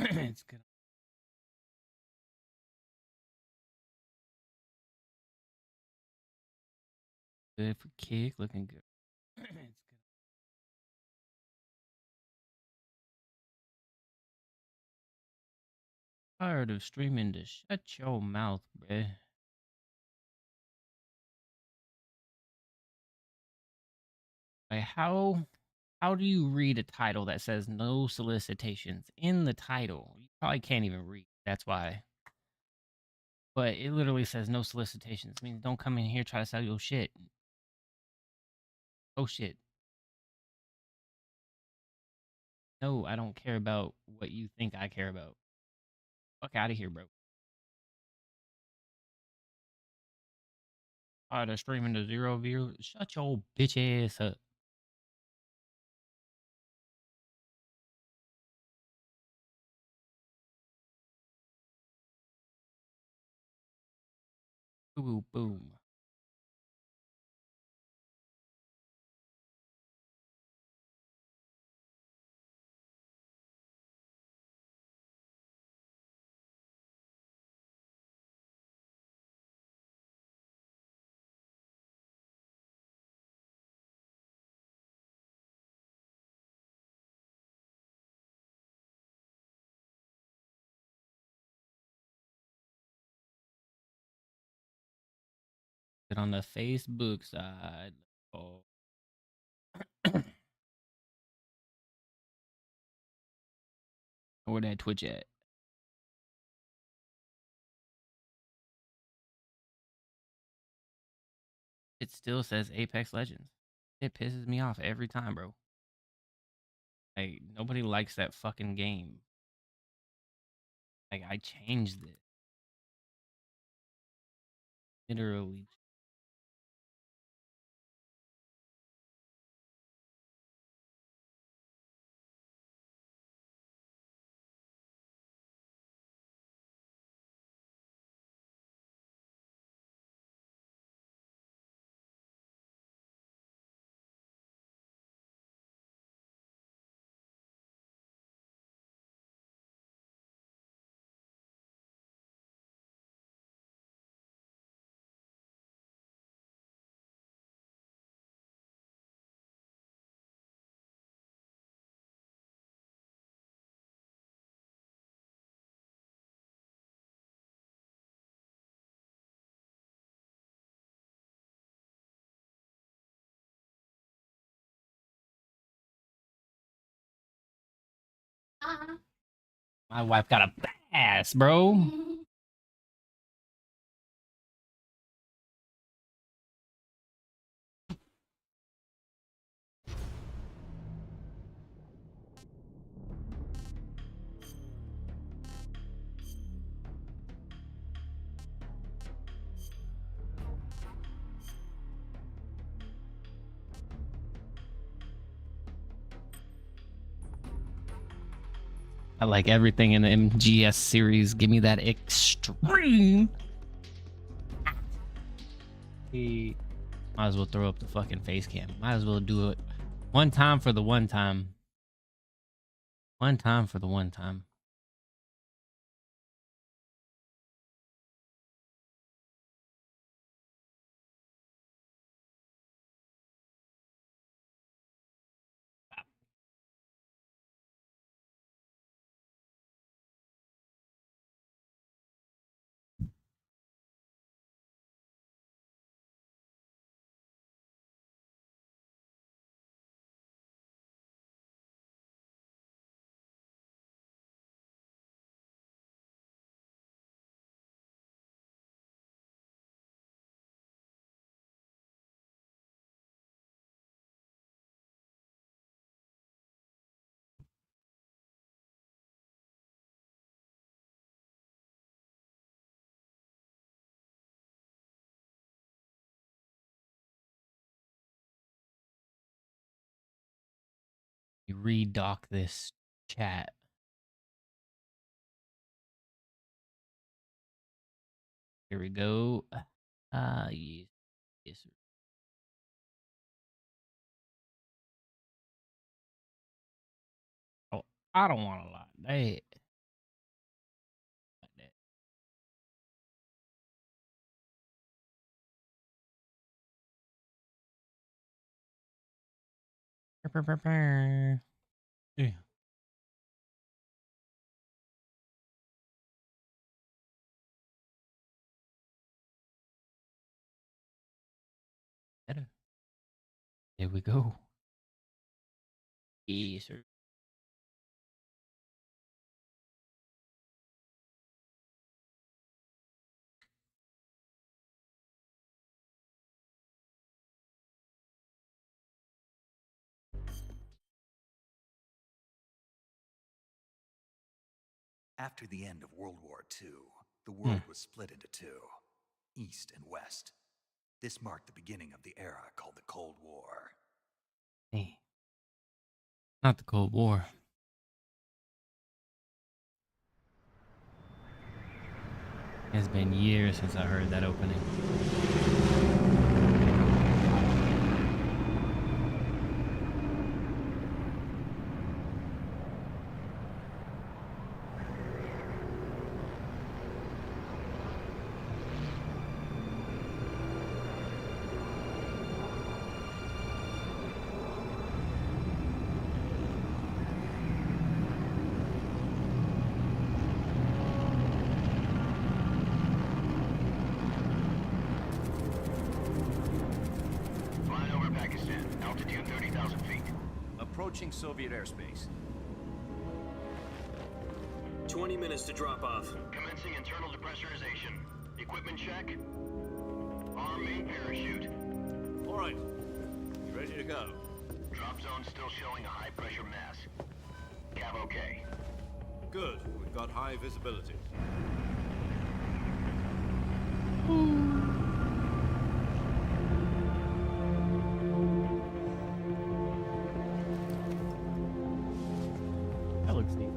It's good. Good for kick, looking good. It's good. Tired of streaming to shut your mouth, bruh. Like how do you read a title that says no solicitations in the title? You probably can't even read. That's why. But it literally says no solicitations. It means don't come in here try to sell your shit. Oh shit. No, I don't care about what you think I care about. Fuck out of here, bro. They're streaming to 0 views. Shut your bitch ass up. Boom, boom. Get on the Facebook side. Oh. Where that Twitch at? It still says Apex Legends. It pisses me off every time, bro. Like nobody likes that fucking game. Like I changed it. Literally. My wife got a ass, bro. I like everything in the MGS series. Give me that extreme. Might as well throw up the fucking face cam. Might as well do it one time for the one time. One time for the one time. You redock this chat. Here we go. Yes. Yes. Oh, I don't want to lie. That Yeah. There we go. Yes, sir. After the end of World War II, the Hmm. world was split into two, East and West. This marked the beginning of the era called the Cold War. Hey. Not the Cold War. It's been years since I heard that opening. Flying over Pakistan, altitude 30,000 feet. Approaching Soviet airspace. 20 minutes to drop off. Commencing internal depressurization. Equipment check. Arm main parachute. All right. You ready to go? Drop zone still showing a high pressure mass. Cav okay. Good. We've got high visibility. That looks neat.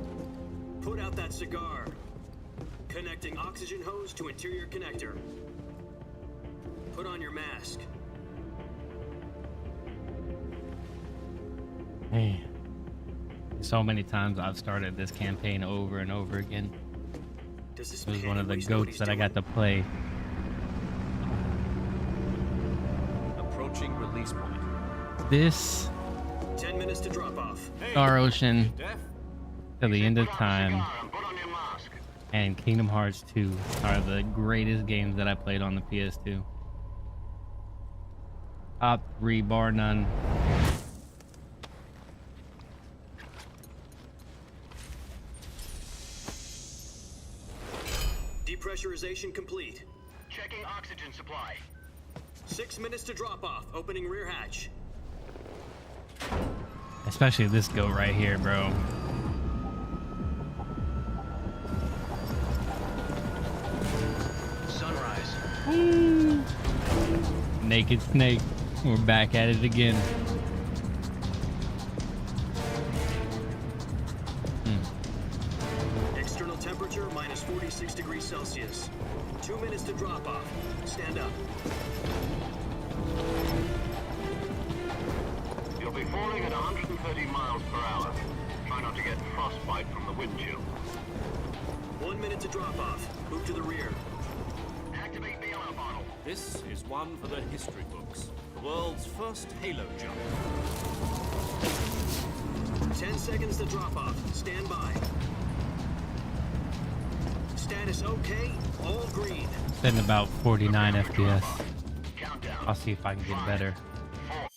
Put out that cigar. Connecting oxygen hose to interior connector. Put on your mask. Hey. So many times I've started this campaign over and over again. Does this It was one of the anyways know what goats he's that I got to doing? play. Approaching release point. This 10 minutes to drop off. Hey, Star Ocean Deaf? till the end of Put out the time cigar and put on your mask. and Kingdom Hearts 2 are the greatest games that I played on the PS2. Top 3 bar none. Depressurization complete. Checking oxygen supply. 6 minutes to drop off. Opening rear hatch. Especially this goat right here, bro. Sunrise. Naked Snake. We're back at it again. External temperature minus 46 degrees Celsius. 2 minutes to drop off. Stand up. You'll be falling at 130 miles per hour. Try not to get frostbite from the wind chill. 1 minute to drop off. Move to the rear. Activate bailout bottle. This is one for the history books. The world's first halo jump. 10 seconds to drop off. Stand by. Status okay. All green. Setting about 49 FPS. Countdown. I'll see if I can get better. 4.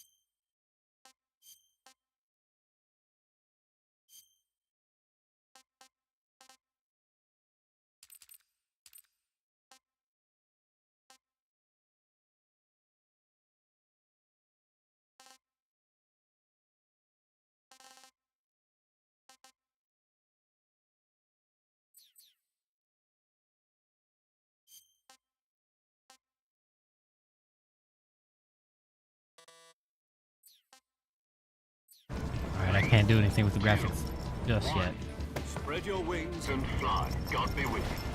Alright, I can't do anything with the graphics just yet. Spread your wings And fly. God be with you.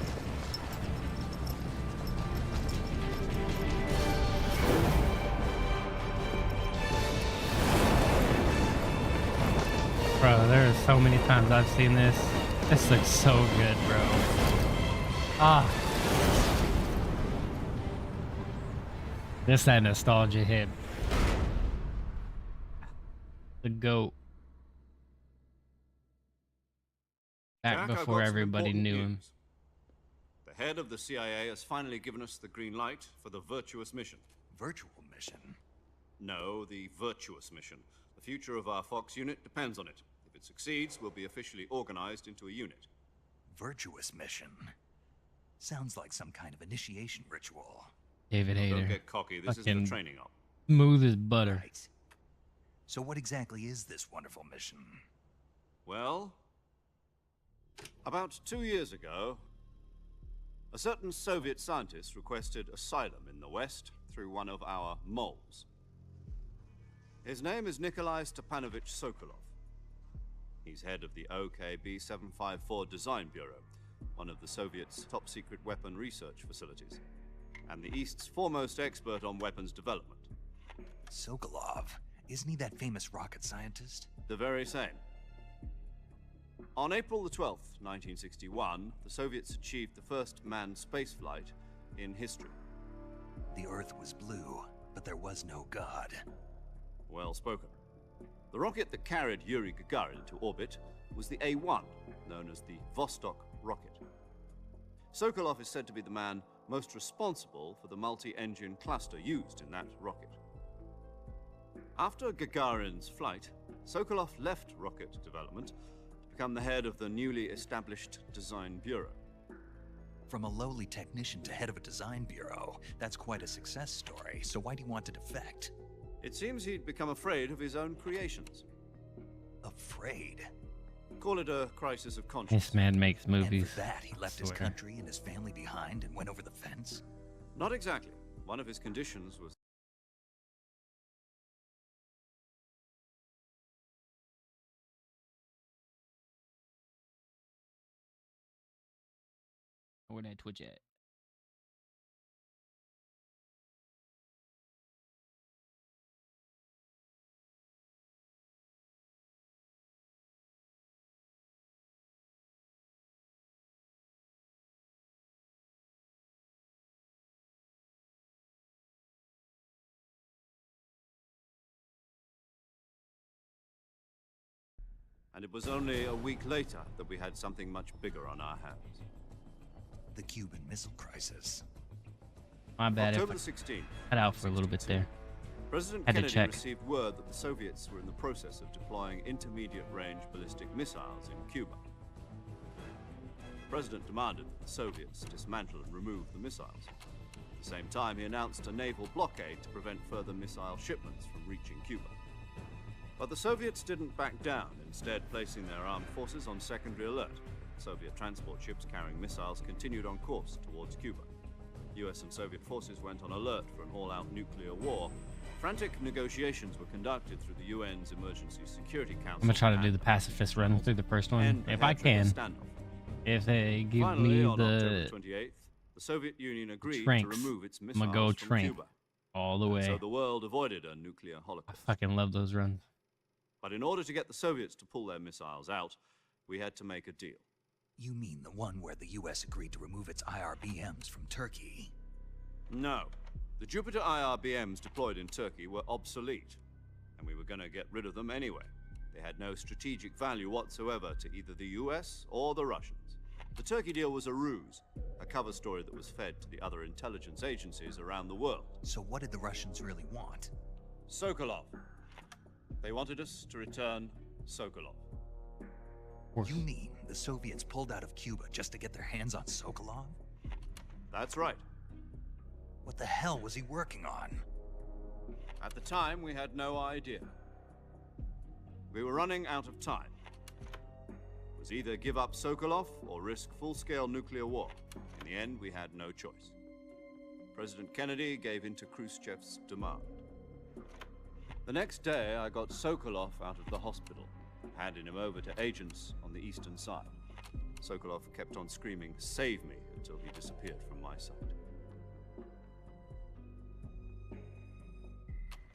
Bro, there are so many times I've seen this. This looks so good, bro. Ah. This that nostalgia hit. The GOAT. Back Jack, I've before got some everybody important knew him. news. The head of the CIA has finally given us the green light for the virtuous mission. Virtual mission? No, the virtuous mission. The future of our Fox unit depends on it. If it succeeds, we'll be officially organized into a unit. Virtuous mission? Sounds like some kind of initiation ritual. David Don't Hayter. get cocky, this isn't Fucking a training op. smooth as butter. Right. So what exactly is this wonderful mission? Well, about 2 years ago, a certain Soviet scientist requested asylum in the West through one of our moles. His name is Nikolai Stepanovich Sokolov. He's head of the OKB-754 Design Bureau, one of the Soviets' top-secret weapon research facilities, and the East's foremost expert on weapons development. Sokolov? Isn't he that famous rocket scientist? The very same. On April the 12th, 1961, the Soviets achieved the first manned spaceflight in history. The Earth was blue, but there was no God. Well spoken. The rocket that carried Yuri Gagarin into orbit was the A-1, known as the Vostok rocket. Sokolov is said to be the man most responsible for the multi-engine cluster used in that rocket. After Gagarin's flight, Sokolov left rocket development to become the head of the newly established Design Bureau. From a lowly technician to head of a design bureau, that's quite a success story, so why do you want to defect? It seems he'd become afraid of his own creations. Afraid? Call it a crisis of conscience. This man makes And movies. for that, he left his Swear. country and his family behind and went over the fence? Not exactly. One of his conditions was Where that Twitch at? and it was only a week later that we had something much bigger on our hands. The Cuban Missile Crisis. My bad if October I the 16th. cut out for a little bit there. President Had to Kennedy check. received word that the Soviets were in the process of deploying intermediate-range ballistic missiles in Cuba. The president demanded that the Soviets dismantle and remove the missiles. At the same time, he announced a naval blockade to prevent further missile shipments from reaching Cuba. But the Soviets didn't back down, instead placing their armed forces on secondary alert. Soviet transport ships carrying missiles continued on course towards Cuba. US and Soviet forces went on alert for an all-out nuclear war. Frantic negotiations were conducted through the UN's Emergency Security Council. I'm gonna try to do the pacifist run through the first one and if I prepare for can. a standoff. If they give Finally, me on October the 28th, the Soviet Union agreed to tranks, remove its I'm missiles gonna go from trank Cuba. all the And way. so the world avoided a nuclear I holocaust. fucking love those runs. But in order to get the Soviets to pull their missiles out, we had to make a deal. You mean the one where the US agreed to remove its IRBMs from Turkey? No. The Jupiter IRBMs deployed in Turkey were obsolete, and we were going to get rid of them anyway. They had no strategic value whatsoever to either the US or the Russians. The Turkey deal was a ruse, a cover story that was fed to the other intelligence agencies around the world. So what did the Russians really want? Sokolov. They wanted us to return Sokolov. Of course. You mean the Soviets pulled out of Cuba just to get their hands on Sokolov? That's right. What the hell was he working on? At the time, we had no idea. We were running out of time. It was either give up Sokolov or risk full-scale nuclear war. In the end, we had no choice. President Kennedy gave in to Khrushchev's demand. The next day, I got Sokolov out of the hospital, handing him over to agents on the eastern side. Sokolov kept on screaming, "Save me," until he disappeared from my sight.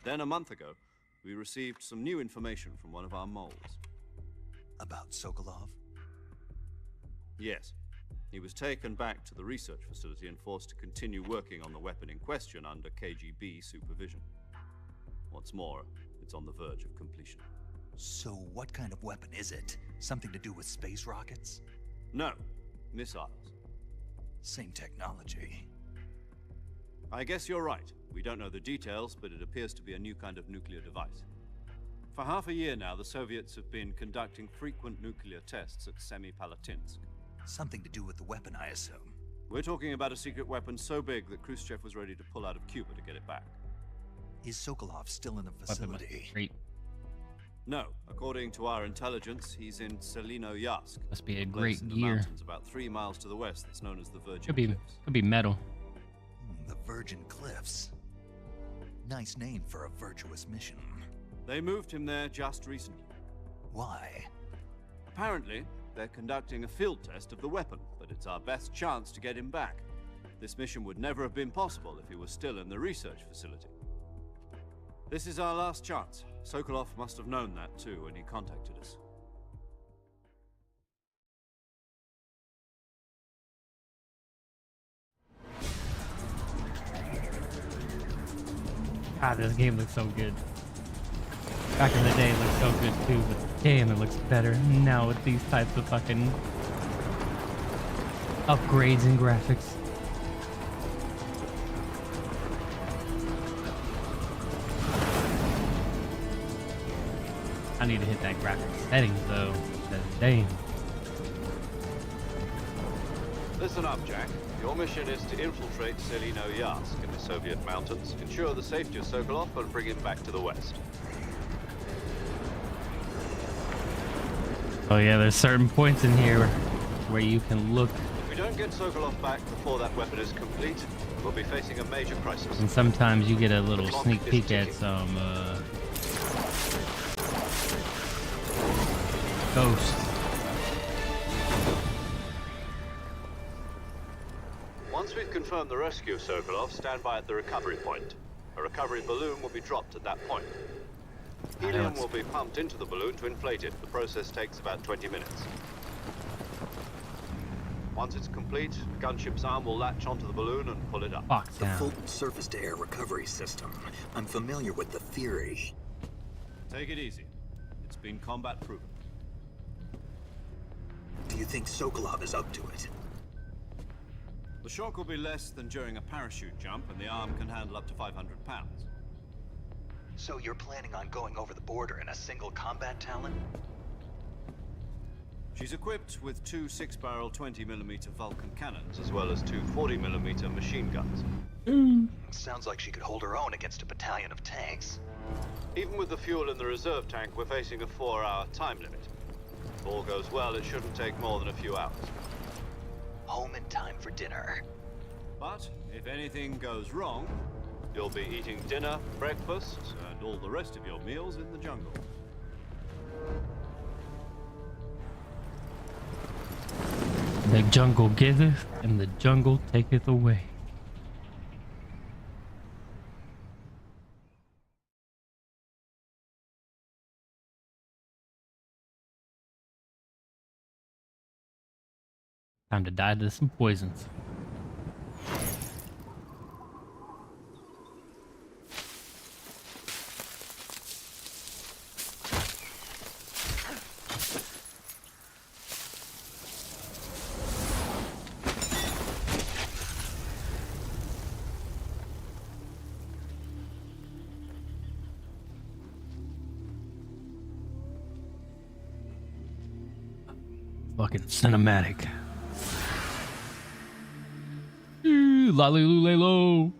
Then, a month ago, we received some new information from one of our moles. About Sokolov? Yes. He was taken back to the research facility and forced to continue working on the weapon in question under KGB supervision. What's more, it's on the verge of completion. So what kind of weapon is it? Something to do with space rockets? No, missiles. Same technology. I guess you're right. We don't know the details, but it appears to be a new kind of nuclear device. For half a year now, the Soviets have been conducting frequent nuclear tests at Semipalatinsk. Something to do with the weapon, I assume. We're talking about a secret weapon so big that Khrushchev was ready to pull out of Cuba to get it back. Is Sokolov still in the Weapon must be facility? great. No, according to our intelligence, he's in Selino-Yarsk. Must be a place great in the gear. mountains about 3 miles to the west that's known as the Virgin Could be Cliffs. metal. The Virgin Cliffs. Nice name for a virtuous mission. They moved him there just recently. Why? Apparently, they're conducting a field test of the weapon, but it's our best chance to get him back. This mission would never have been possible if he was still in the research facility. This is our last chance. Sokolov must have known that too when he contacted us. God, this game looks so good. Back in the day, it looked so good too, but damn, it looks better now with these types of fucking upgrades and graphics. I need to hit that graphic settings though. 'Cause damn. Listen up, Jack. Your mission is to infiltrate Selino-Yarsk in the Soviet mountains, ensure the safety of Sokolov, and bring him back to the west. Oh yeah, there's certain points in here where you can look, If we don't get Sokolov back before that weapon is complete, we'll be facing a major crisis. and sometimes you get a little sneak peek at some ghosts. Once we've confirmed the rescue of Sokolov, stand by at the recovery point. A recovery balloon will be dropped at that point. Helium will be pumped into the balloon to inflate it. The process takes about 20 minutes. Once it's complete, the gunship's arm will latch onto the balloon and pull it up. Fuck The down. Fulton surface-to-air recovery system. I'm familiar with the theory. Take it easy. It's been combat proven. Do you think Sokolov is up to it? The shock will be less than during a parachute jump, and the arm can handle up to 500 pounds. So you're planning on going over the border in a single combat Talon? She's equipped with two 6-barrel 20mm Vulcan cannons, as well as two 40mm machine guns. Sounds like she could hold her own against a battalion of tanks. Even with the fuel in the reserve tank, we're facing a 4-hour time limit. If all goes well, it shouldn't take more than a few hours. Home in time for dinner. But if anything goes wrong, you'll be eating dinner, breakfast, and all the rest of your meals in the jungle. The jungle giveth, and the jungle taketh away. Time to die to some poisons. Fucking cinematic. Lalilulelo.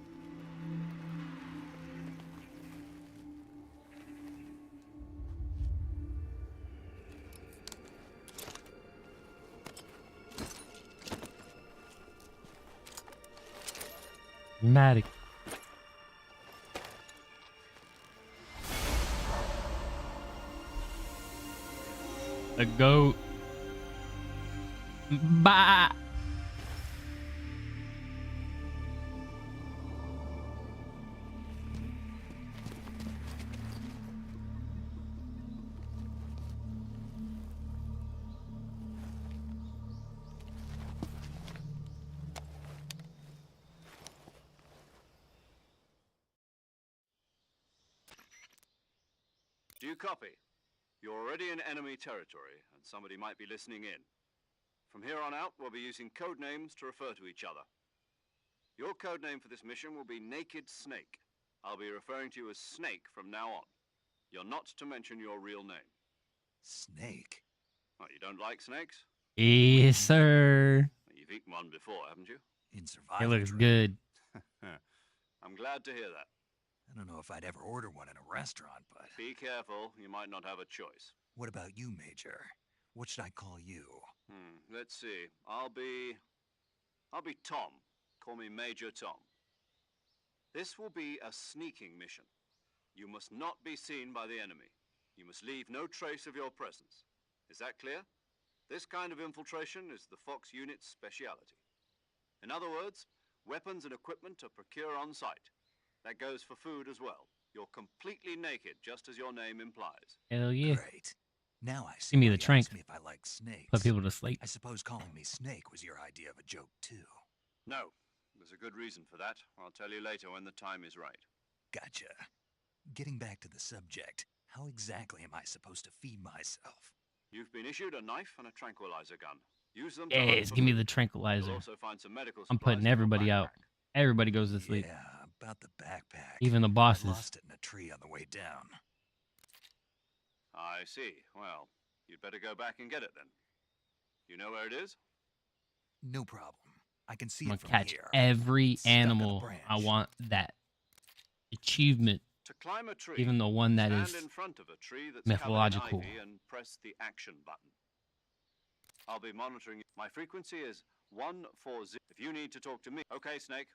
Matic. The goat. Bah. Do you copy? You're already in enemy territory, and somebody might be listening in. From here on out, we'll be using code names to refer to each other. Your code name for this mission will be Naked Snake. I'll be referring to you as Snake from now on. You're not to mention your real name. Snake? Well, you don't like snakes? Yes, sir. You've eaten one before, haven't you? In It survival looks training. good. I'm glad to hear that. I don't know if I'd ever order one in a restaurant, but... Be careful, you might not have a choice. What about you, Major? What should I call you? Let's see. I'll be Tom. Call me Major Tom. This will be a sneaking mission. You must not be seen by the enemy. You must leave no trace of your presence. Is that clear? This kind of infiltration is the Fox unit's speciality. In other words, weapons and equipment are procured on site. That goes for food as well. You're completely naked, just as your name implies. Hell yeah. Great. Now I see Give me why the you trank. asked me if I like snakes. Put people to sleep. I suppose calling me Snake was your idea of a joke, too. No, there's a good reason for that. I'll tell you later when the time is right. Gotcha. Getting back to the subject, how exactly am I supposed to feed myself? You've been issued a knife and a tranquilizer gun. Use them to hunt Yes, for give me food. the tranquilizer. You'll also find some medical I'm supplies putting in your everybody out. backpack. Everybody goes to sleep. Yeah, about the backpack. Even the I bosses. lost it in a tree on the way down. I see. Well, you'd better go back and get it then. You know where it is? No problem. I can see I'm it gonna from catch here. every Stuck on a animal. I branch. want that achievement. To climb a tree, Even the one that stand is in front of a tree that's mythological. covered in ivy and press the action button. I'll be monitoring. My frequency is 140. If you need to talk to me, okay, Snake.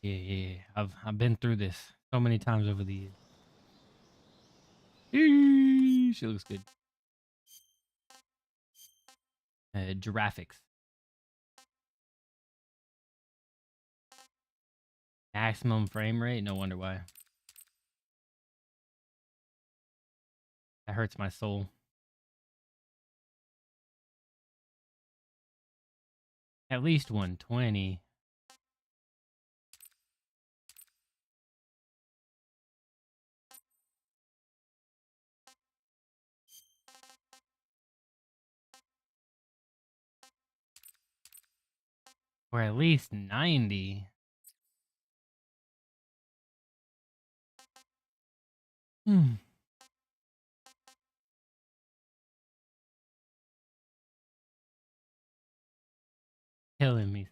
Yeah. I've been through this so many times over the years. Eee, she looks good. Giraffics. Maximum frame rate. No wonder why. That hurts my soul. At least 120. Or at least 90. Killing me.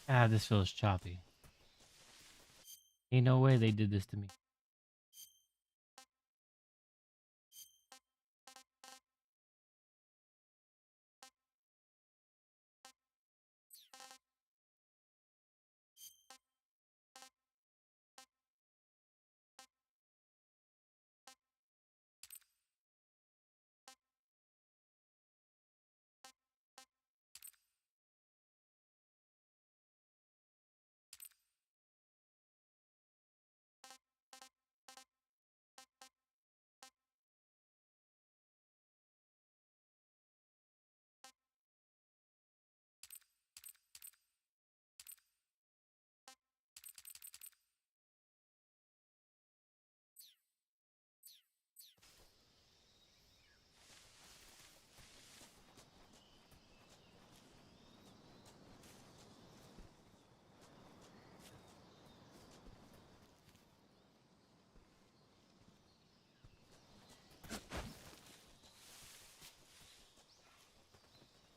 Ah, this feels choppy. Ain't no way they did this to me.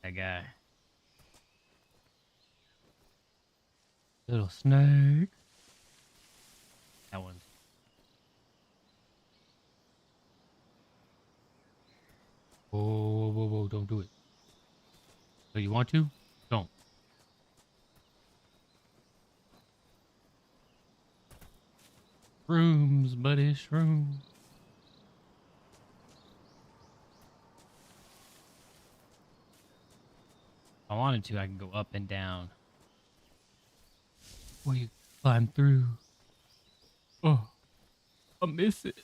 That guy. Little snake. That one. Whoa, whoa, whoa, whoa, don't do it. So you want to? Don't. Shrooms, buddy, shrooms. If I wanted to, I can go up and down. Or you climb through. Oh, I miss it.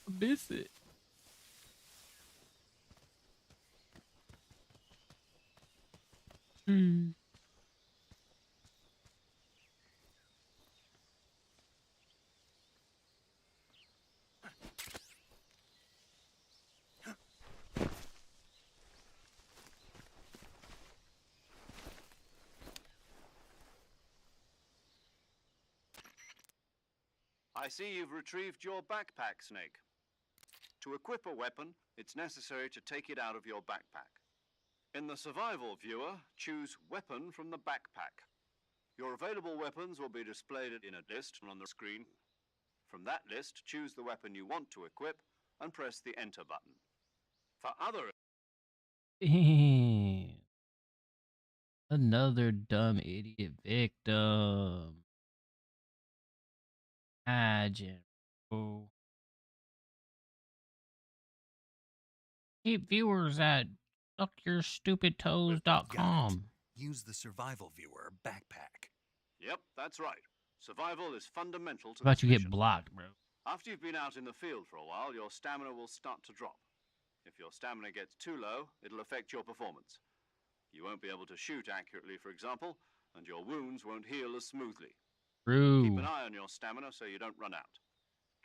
I miss it. Mm. I see you've retrieved your backpack, Snake. To equip a weapon, it's necessary to take it out of your backpack. In the survival viewer, choose Weapon from the backpack. Your available weapons will be displayed in a list on the screen. From that list, choose the weapon you want to equip and press the Enter button. For other... Damn. Another dumb idiot victim. Imagine. Oh. Keep viewers at Got suckyourstupidtoes.com. it. Use the survival viewer backpack. Yep, that's right. Survival is fundamental to How about this you mission. get blocked, bro? After you've been out in the field for a while, your stamina will start to drop. If your stamina gets too low, it'll affect your performance. You won't be able to shoot accurately, for example, and your wounds won't heal as smoothly. Keep True. an eye on your stamina so you don't run out.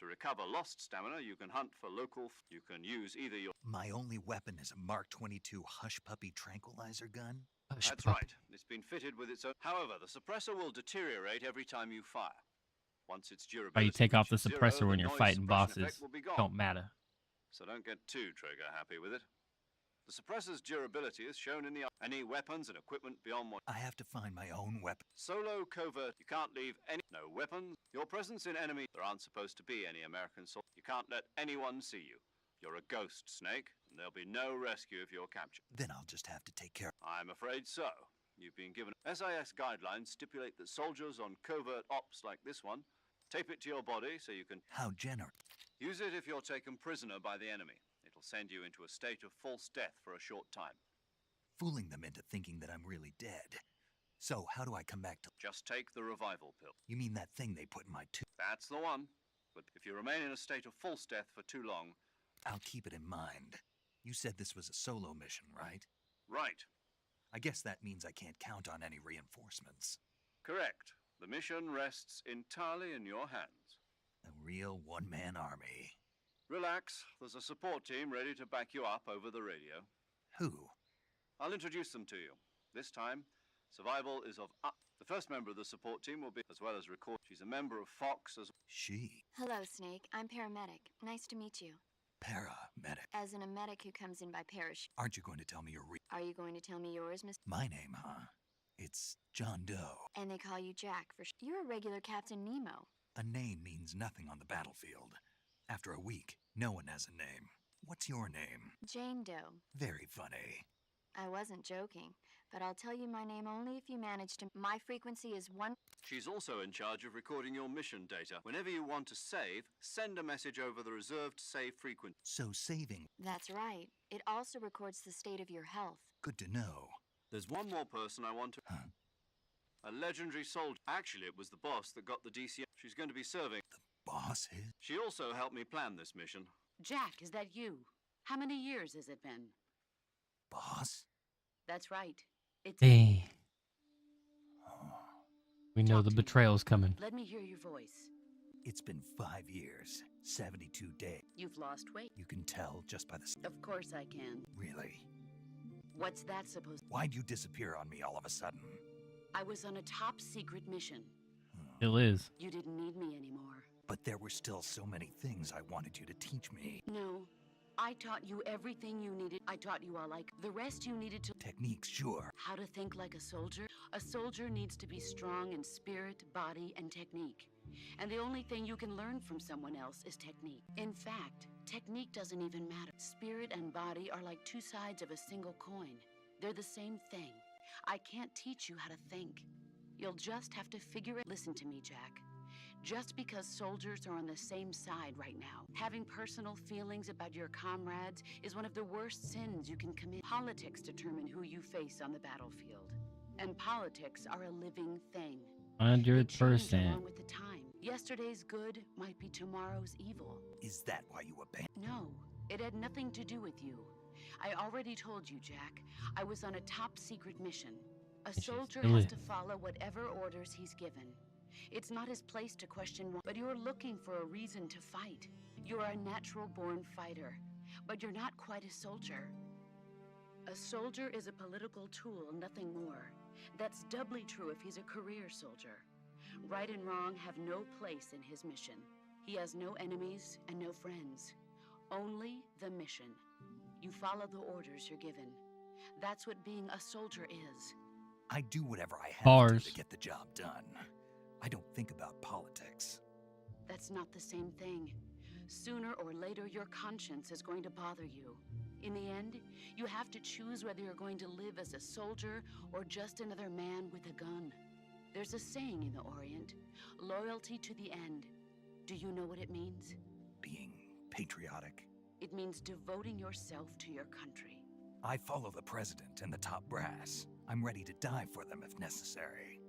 To recover lost stamina, you can hunt for local... You can use either your... My only weapon is a Mark 22 Hush Puppy tranquilizer gun. Hush That's puppy. right. It's been fitted with its own... However, the suppressor will deteriorate every time you fire. Once its durability Why you take off the reaches suppressor zero, when the you're noise fighting suppression bosses? effect will be gone. Don't matter. So don't get too trigger happy with it. The suppressor's durability is shown in the... Any weapons and equipment beyond what... I have to find my own weapon. Solo covert. You can't leave any... No weapons. Your presence in enemy... There aren't supposed to be any American soldiers. You can't let anyone see you. You're a ghost, Snake, and there'll be no rescue if you're captured. Then I'll just have to take care. I'm afraid so. You've been given... SIS guidelines stipulate that soldiers on covert ops like this one tape it to your body so you can... How generous. Use it if you're taken prisoner by the enemy. It'll send you into a state of false death for a short time. Fooling them into thinking that I'm really dead. So how do I come back to... Just take the revival pill. You mean that thing they put in my tooth? That's the one. But if you remain in a state of false death for too long... I'll keep it in mind. You said this was a solo mission, right? Right. I guess that means I can't count on any reinforcements. Correct. The mission rests entirely in your hands. A real one-man army. Relax. There's a support team ready to back you up over the radio. Who? I'll introduce them to you. This time, survival is of... The first member of the support team will be, as well as record... She's a member of Fox as... She. Hello, Snake. I'm paramedic. Nice to meet you. Paramedic. As in a medic who comes in by parachute. Aren't you going to tell me your Are you going to tell me yours, Miss? My name, huh? It's John Doe. And they call you Jack for You're a regular Captain Nemo. A name means nothing on the battlefield. After a week, no one has a name. What's your name? Jane Doe. Very funny. I wasn't joking, but I'll tell you my name only if you manage to. My frequency is 1. She's also in charge of recording your mission data. Whenever you want to save, send a message over the reserved save frequency. So saving. That's right. It also records the state of your health. Good to know. There's one more person I want to... Huh? A legendary soldier. Actually, it was the boss that got the DCM. She's going to be serving. Boss is? She also helped me plan this mission. Jack, is that you? How many years has it been? Boss? That's right. It's Hey, Oh, we know Talk the to me. betrayal's coming. Let me hear your voice. it's been 5 years, 72 days. You've lost weight. You can tell just by the... Of course I can. Really? What's that supposed? Why'd you disappear on me all of a sudden? I was on a top secret mission. Still is. You didn't need me anymore. But there were still so many things I wanted you to teach me. No, I taught you everything you needed. I taught you all like the rest you needed to. Techniques, sure. How to think like a soldier? A soldier needs to be strong in spirit, body, and technique. And the only thing you can learn from someone else is technique. In fact, technique doesn't even matter. Spirit and body are like two sides of a single coin. They're the same thing. I can't teach you how to think. You'll just have to figure it. Listen to me, Jack. Just because soldiers are on the same side right now, having personal feelings about your comrades is one of the worst sins you can commit. Politics determine who you face on the battlefield. And politics are a living thing. They change 100%. along with the time. Yesterday's good might be tomorrow's evil. Is that why you abandoned? No, it had nothing to do with you. I already told you, Jack. I was on a top secret mission. A she's soldier still has in. to follow whatever orders he's given. It's not his place to question why, but you're looking for a reason to fight. You're a natural-born fighter, but you're not quite a soldier. A soldier is a political tool, nothing more. That's doubly true if he's a career soldier. Right and wrong have no place in his mission. He has no enemies and no friends. Only the mission. You follow the orders you're given. That's what being a soldier is. I do whatever I have Bars. to get the job done. I don't think about politics. That's not the same thing. Sooner or later, your conscience is going to bother you. In the end, you have to choose whether you're going to live as a soldier or just another man with a gun. There's a saying in the Orient, loyalty to the end. Do you know what it means? Being patriotic. It means devoting yourself to your country. I follow the president and the top brass. I'm ready to die for them if necessary.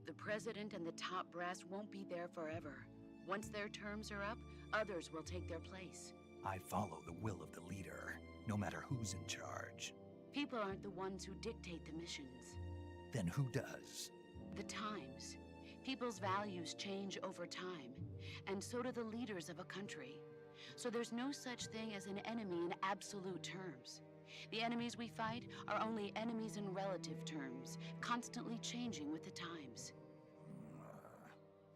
The president and the top brass won't be there forever. Once their terms are up, others will take their place. I follow the will of the leader, no matter who's in charge. People aren't the ones who dictate the missions. Then who does? The times. People's values change over time, and so do the leaders of a country. So there's no such thing as an enemy in absolute terms. The enemies we fight are only enemies in relative terms, constantly changing with the times.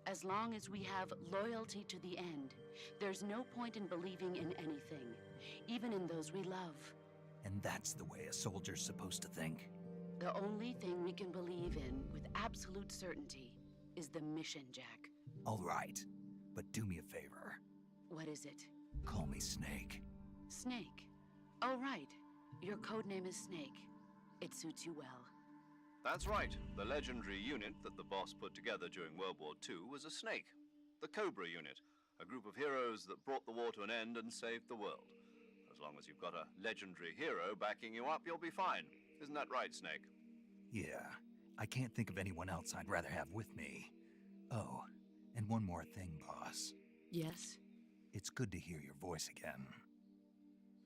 As long as we have loyalty to the end, there's no point in believing in anything, even in those we love. And that's the way a soldier's supposed to think? The only thing we can believe in with absolute certainty is the mission, Jack. All right, but do me a favor. What is it? Call me Snake. Snake. Oh, right. Your codename is Snake. It suits you well. That's right. The legendary unit that the boss put together during World War II was a snake. The Cobra unit, a group of heroes that brought the war to an end and saved the world. As long as you've got a legendary hero backing you up, you'll be fine. Isn't that right, Snake? Yeah, I can't think of anyone else I'd rather have with me. Oh, and one more thing, boss. Yes? It's good to hear your voice again.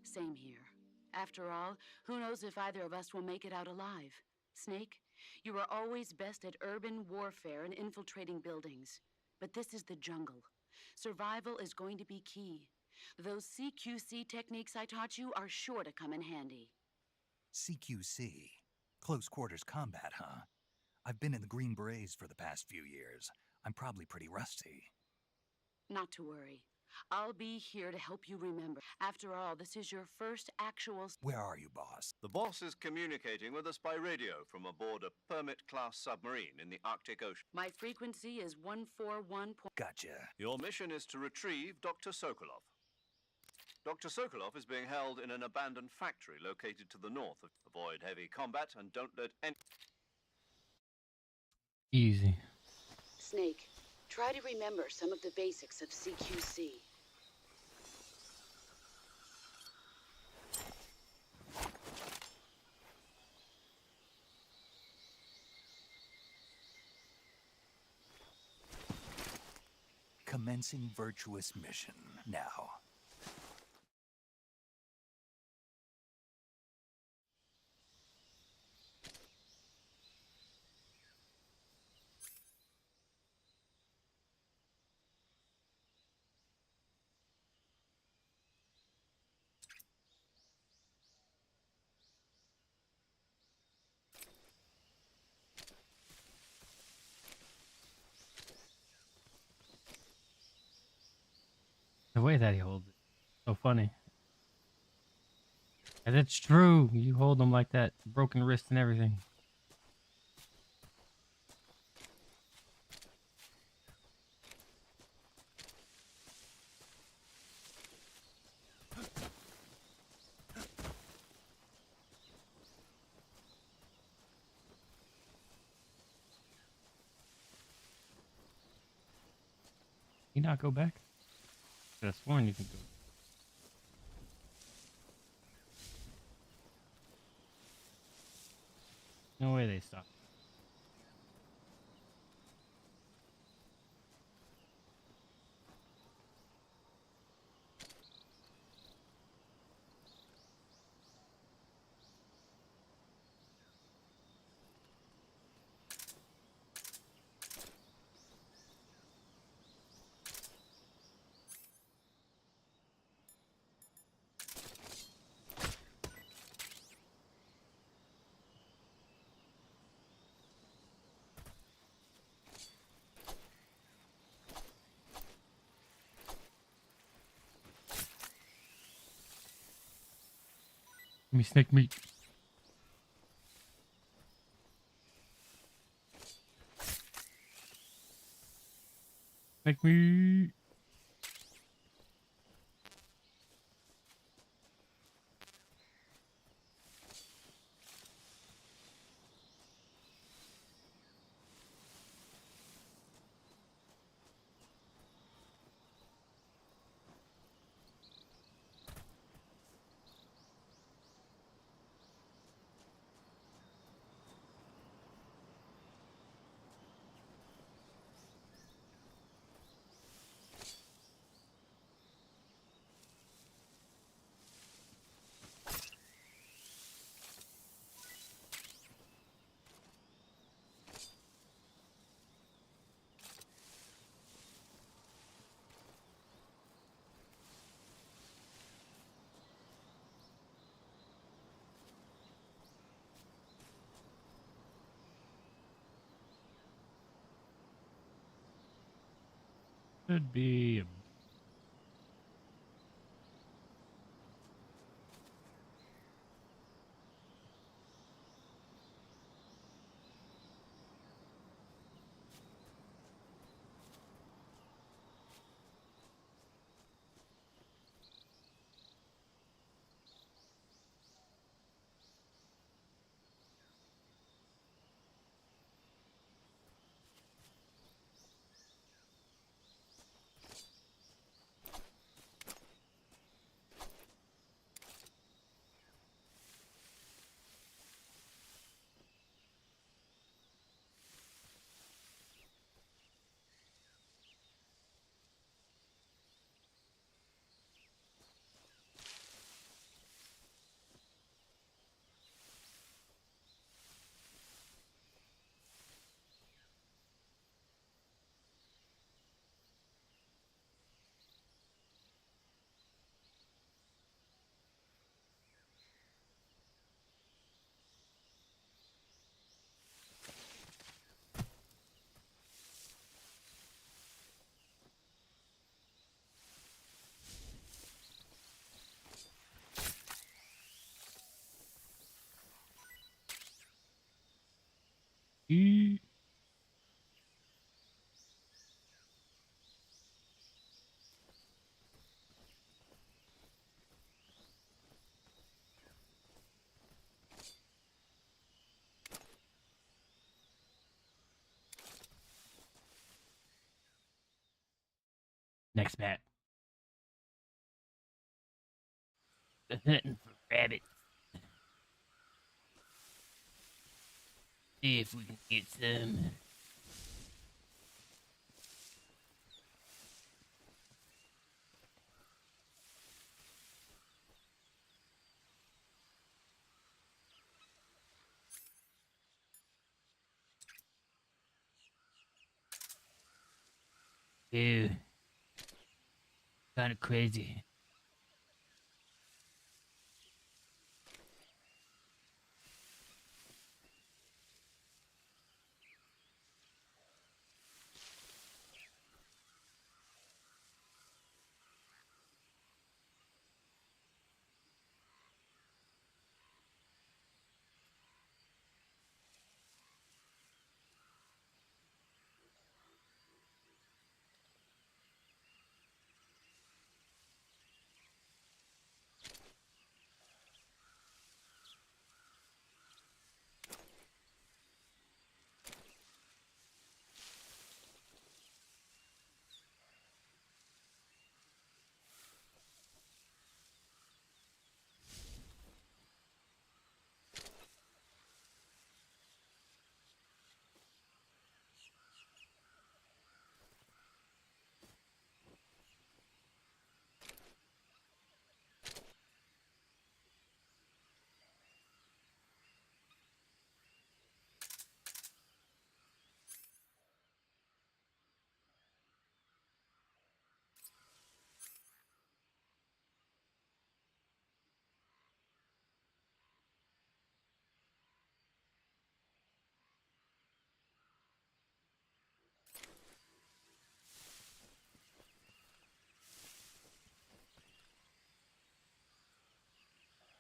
Same here. After all, who knows if either of us will make it out alive? Snake, you are always best at urban warfare and infiltrating buildings. But this is the jungle. Survival is going to be key. Those CQC techniques I taught you are sure to come in handy. CQC? Close quarters combat, huh? I've been in the Green Berets for the past few years. I'm probably pretty rusty. Not to worry. I'll be here to help you remember. After all, this is your first actual... Where are you, boss? The boss is communicating with us by radio from aboard a Permit-class submarine in the Arctic Ocean. My frequency is 141. Gotcha. Your mission is to retrieve Dr. Sokolov. Dr. Sokolov is being held in an abandoned factory located to the north. Avoid heavy combat and don't let any... Easy. Snake, try to remember some of the basics of CQC. Commencing virtuous mission now. The way that he holds it, so funny. And it's true. You hold them like that, broken wrist and everything. You not go back? Could have sworn you could go. No way they stopped. Give me snake meat. Snake meat. Should be. Next bat. Hunting for rabbits. See if we can get some. Ew. Kind of crazy.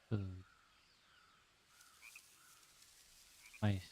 Food. Nice.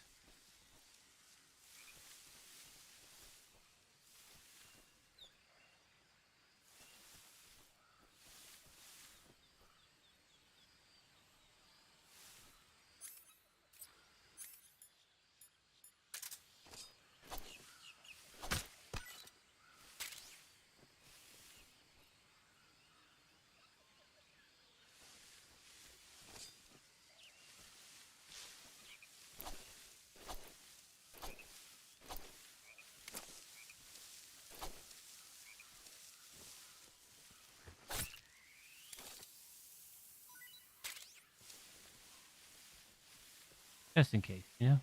Just in case, you know?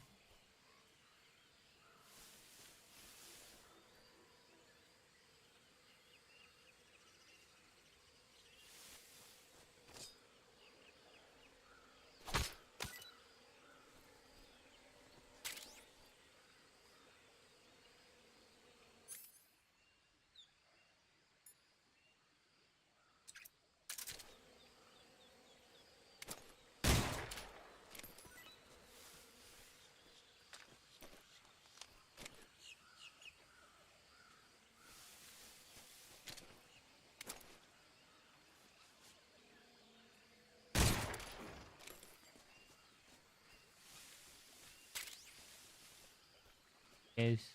Case.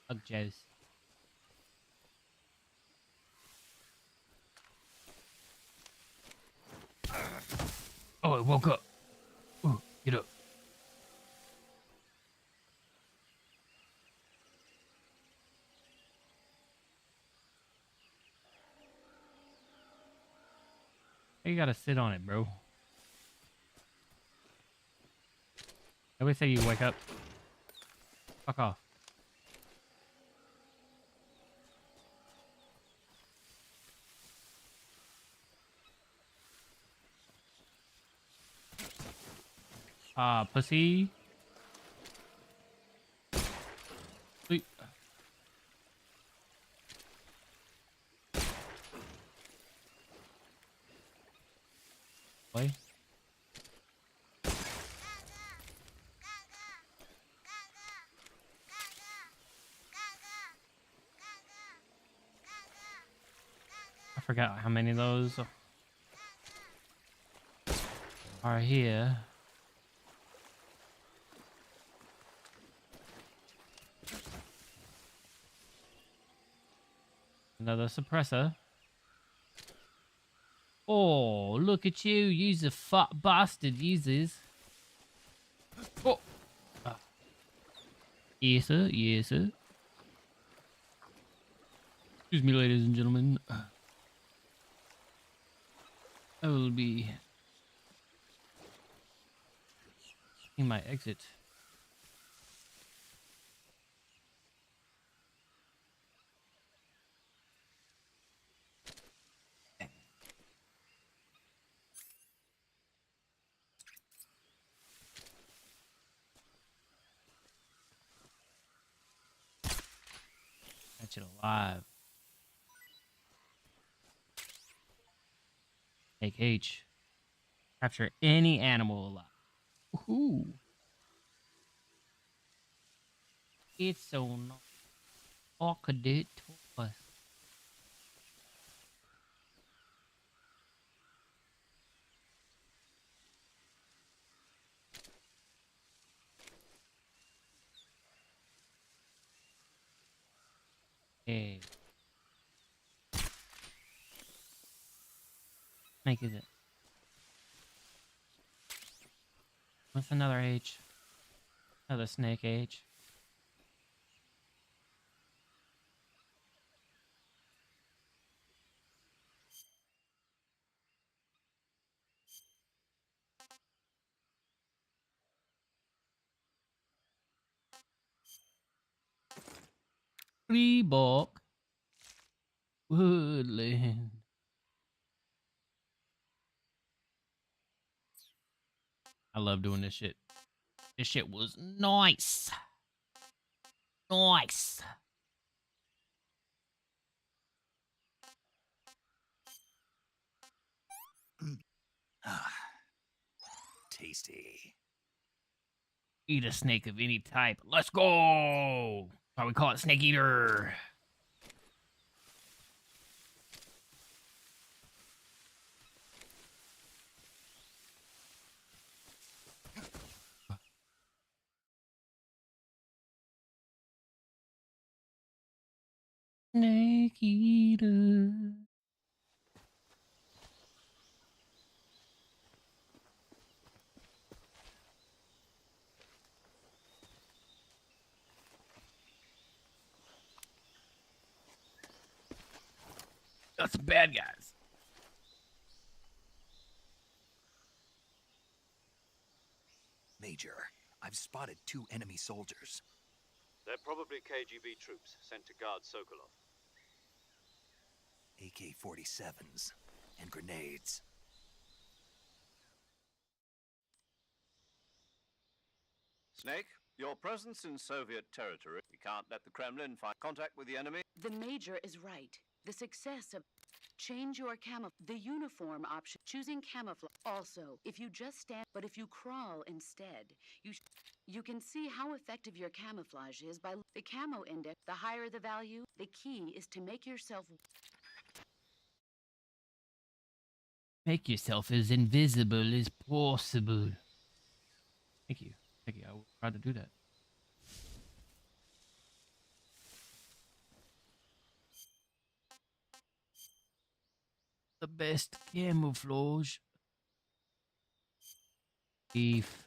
Fuck Joe's. Oh, it woke up. Ooh, get up. You gotta sit on it, bro. I always say you wake up. Fuck off. Pussy. Sweet. Boy. I forgot how many of those are here. Another suppressor. Oh, look at you. You's a fat bastard, uses. Oh. Yes, sir. Yes, sir. Excuse me, ladies and gentlemen. I will be in my exit. Catch it alive. Take H. Capture any animal alive. Woohoo. It's so nice. I could do it twice. Hey. Snake is it? What's another H? Another snake H. Reebok. Woodland. I love doing this shit. This shit was nice. Nice. tasty. Eat a snake of any type. Let's go! Why we call it Snake Eater. Snake Eater. Got some bad guys. Major, I've spotted 2 enemy soldiers. They're probably KGB troops sent to guard Sokolov. AK-47s and grenades. Snake, your presence in Soviet territory. We can't let the Kremlin find contact with the enemy. The Major is right. The success of change your camouflage. The uniform option. Choosing camouflage. Also, if you just stand, but if you crawl instead, you can see how effective your camouflage is by the camo index. The higher the value, the key is to make yourself Make yourself as invisible as possible. Thank you. Thank you. I will try to do that. The best camouflage. Beef.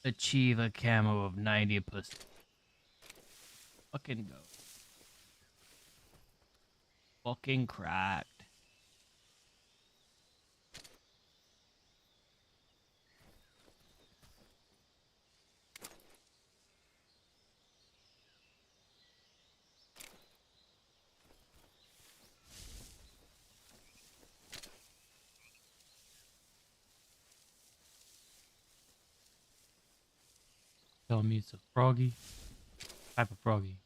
Achieve a camo of 90%. Fucking go. Fucking cracked. Tell me it's a froggy. Type of froggy.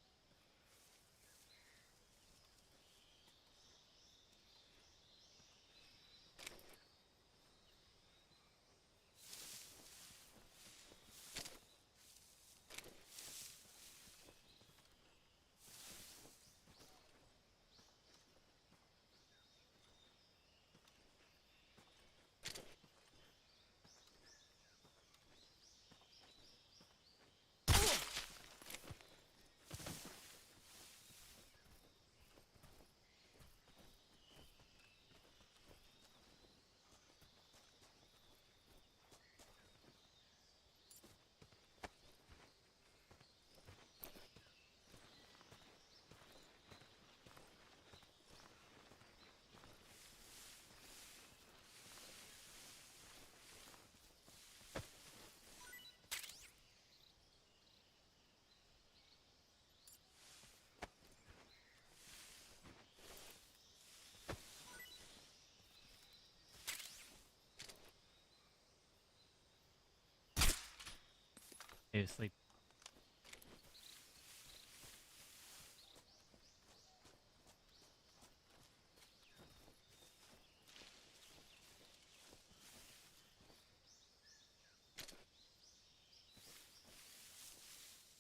Stay asleep.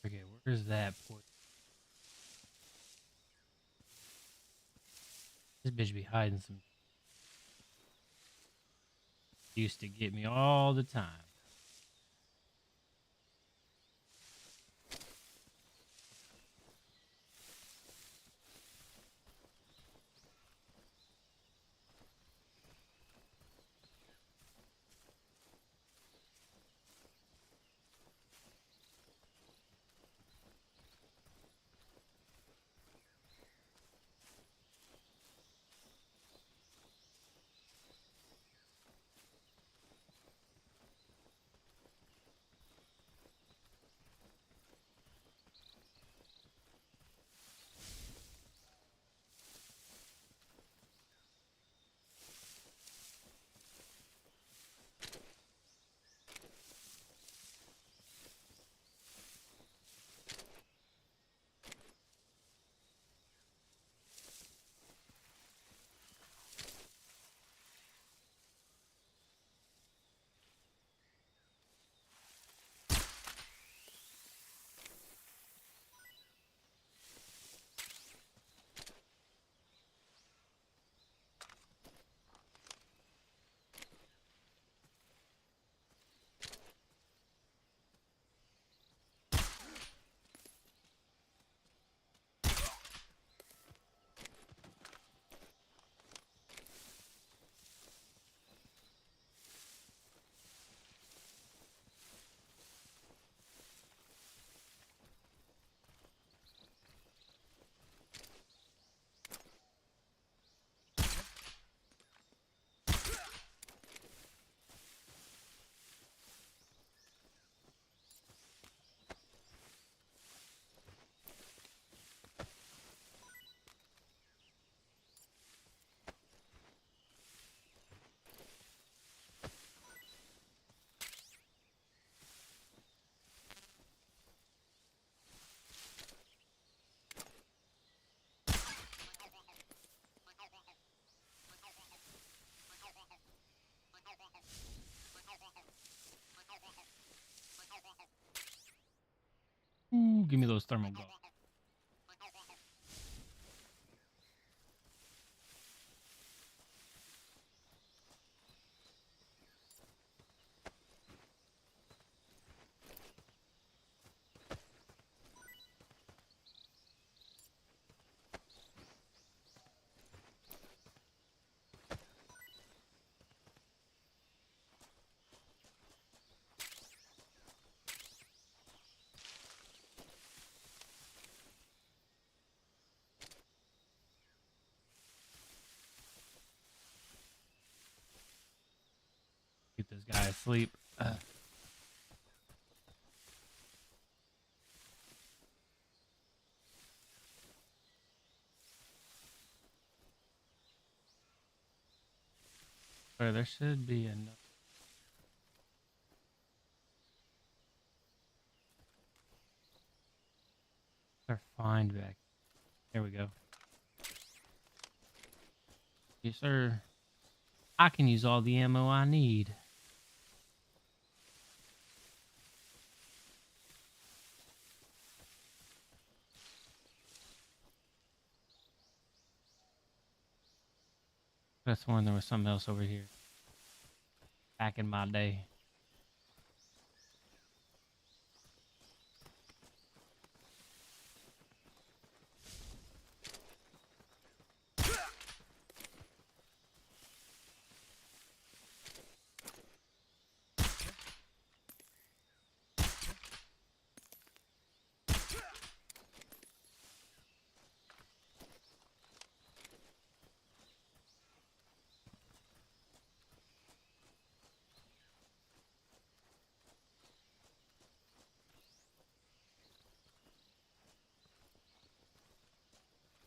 Okay, where's that point? This bitch be hiding some. Used to get me all the time. Ooh, give me those thermal goggles. Keep this guy asleep. There should be another. They're fine back. There we go. Yes, sir. I can use all the ammo I need. That's one. There was something else over here. Back in my day.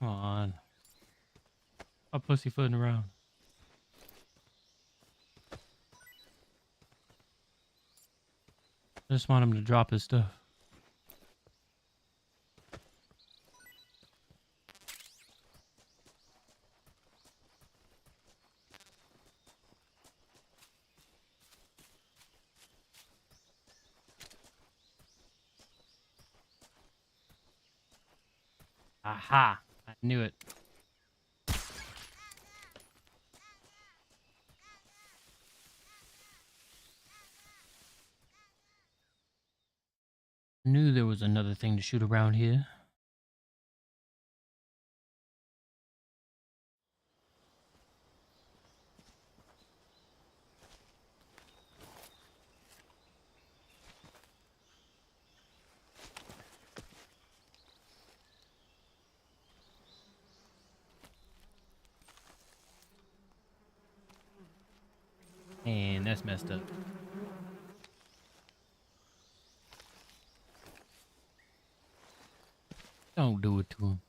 Come on. Stop pussyfooting around. I just want him to drop his stuff. Aha! I knew it. Knew there was another thing to shoot around here. And that's messed up. Don't do it to him.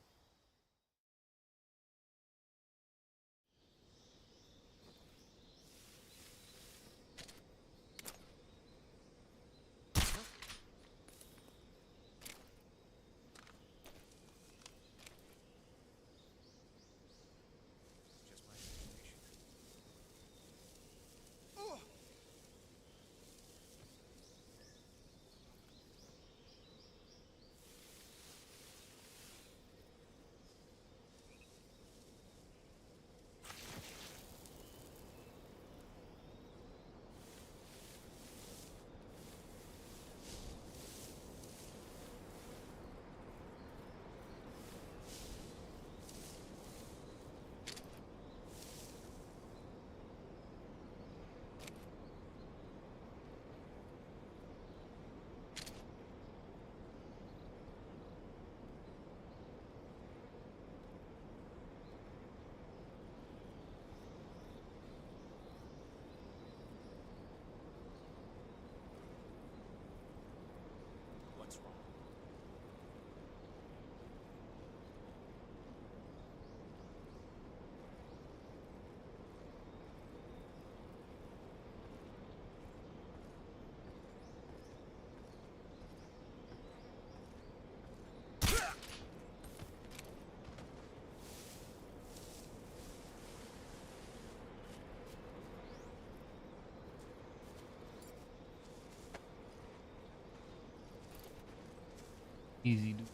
Easy to.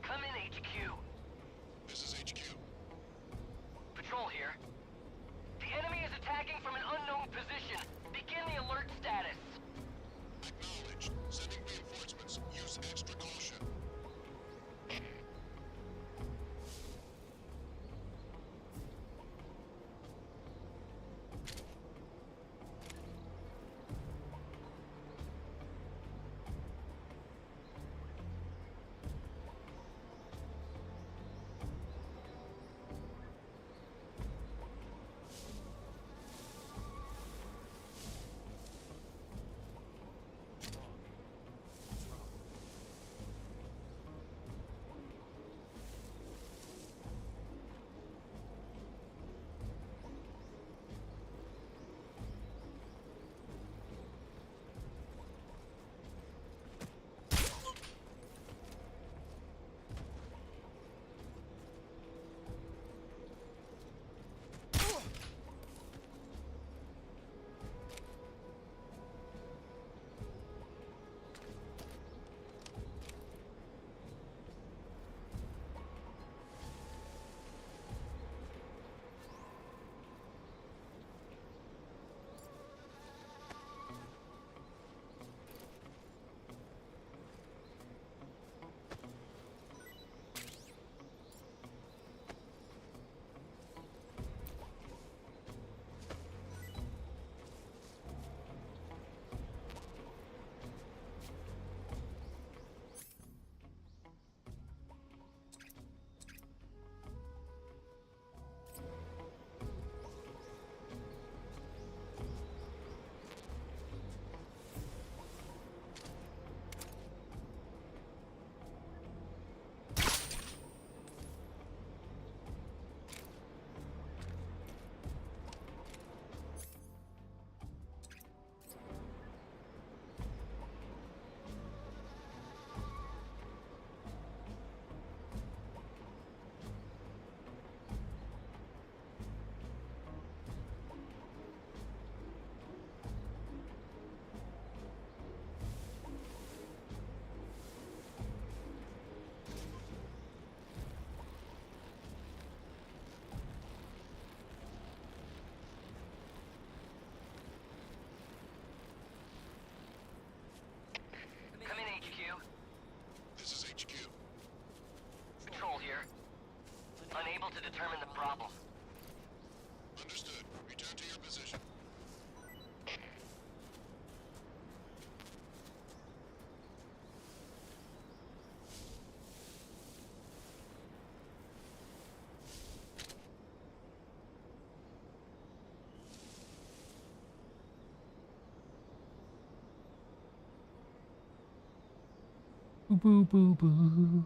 Come in, HQ. This is HQ. Patrol here. The enemy is attacking from an unknown position. Begin the alert status. Acknowledged. Sending reinforcements. Use extra caution. Come in, HQ. This is HQ. Patrol here. Unable to determine the problem. Understood. Return to your position. Boo boo boo boo.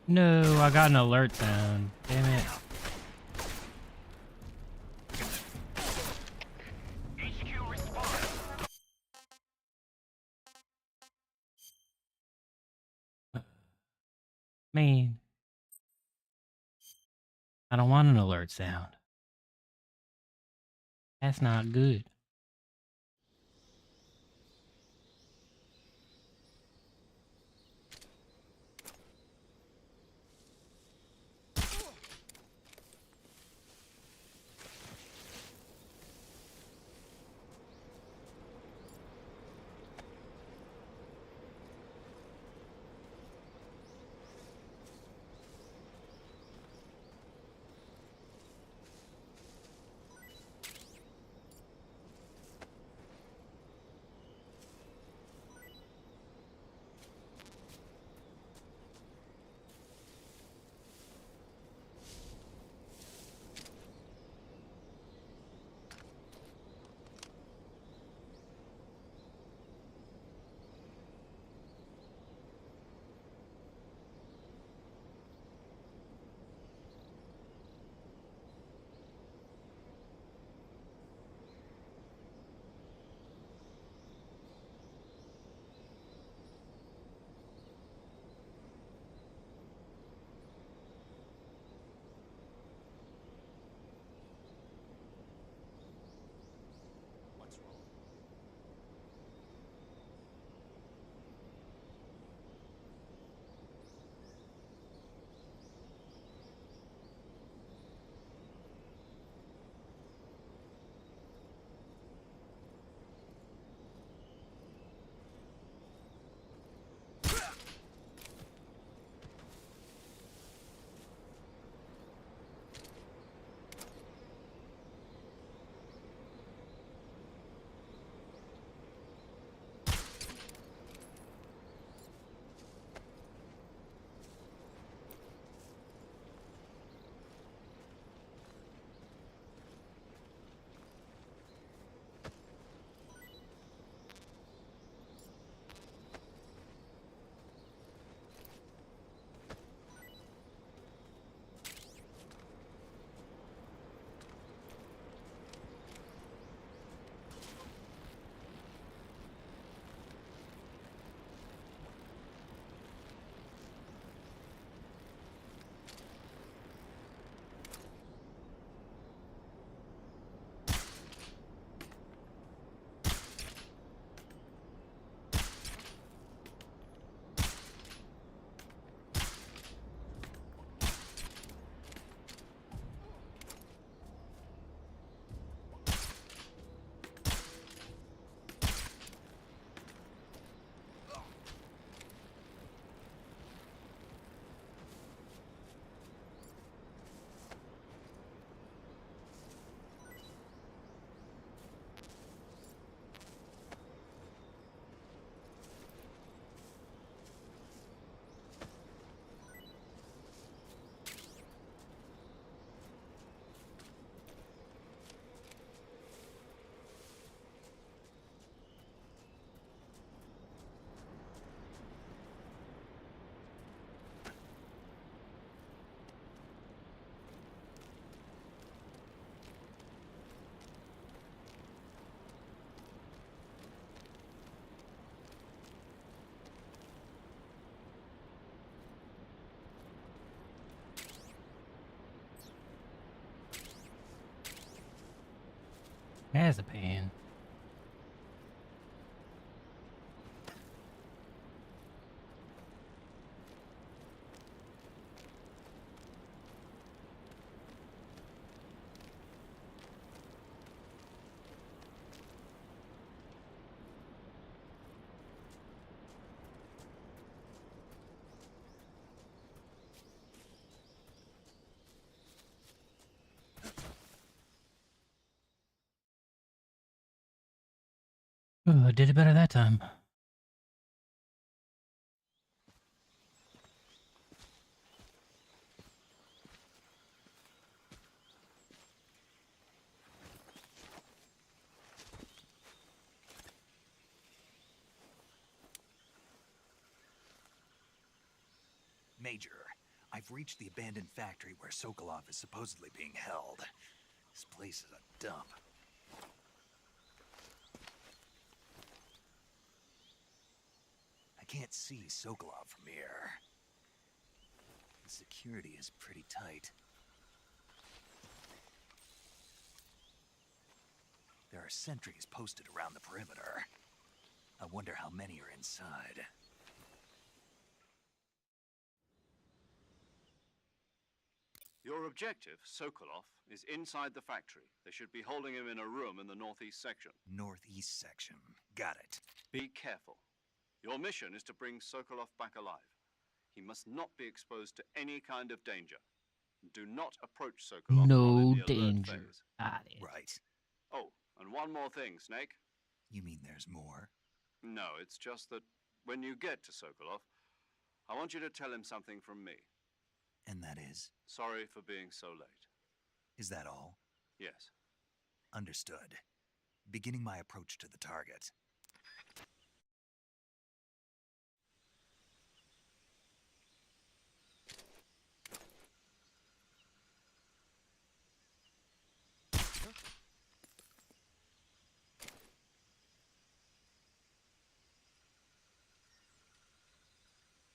No, I got an alert sound. Damn it. HQ respond. Man. I don't want an alert sound. That's not good. What's wrong? That's a pain. I did it better that time. Major, I've reached the abandoned factory where Sokolov is supposedly being held. This place is a dump. I can't see Sokolov from here. The security is pretty tight. There are sentries posted around the perimeter. I wonder how many are inside. Your objective, Sokolov, is inside the factory. They should be holding him in a room in the northeast section. Northeast section. Got it. Be careful. Your mission is to bring Sokolov back alive. He must not be exposed to any kind of danger. Do not approach Sokolov No while in the alert danger. phase. Got it. Right. Oh, and one more thing, Snake. You mean there's more? No, it's just that when you get to Sokolov, I want you to tell him something from me. And that is? Sorry for being so late. Is that all? Yes. Understood. Beginning my approach to the target.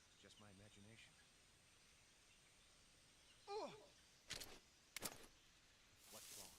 It's just my imagination. What's wrong?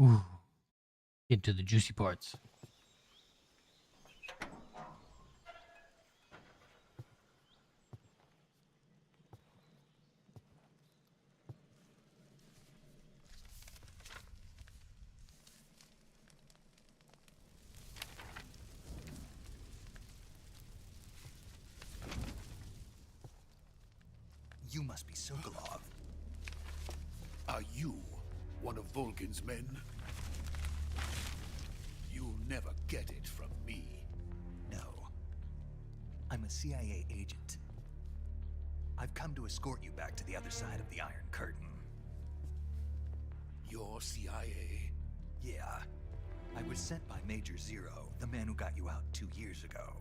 Ooh. Get to the juicy parts. You must be Sokolov. Are you one of Volgin's men? You'll never get it from me. No. I'm a CIA agent. I've come to escort you back to the other side of the Iron Curtain. You're CIA? Yeah. I was sent by Major Zero, the man who got you out 2 years ago.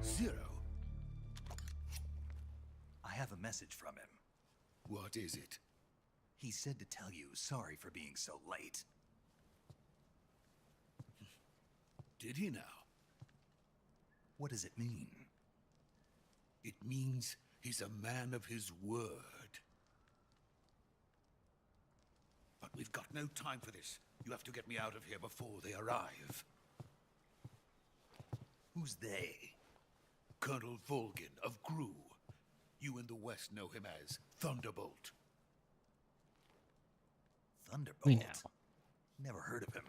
Zero? I have a message from him. What is it? He said to tell you sorry for being so late. Did he now? What does it mean? It means he's a man of his word. But we've got no time for this. You have to get me out of here before they arrive. Who's they? Colonel Volgin of GRU. You in the West know him as Thunderbolt. Thunderbolt? We know. Never heard of him.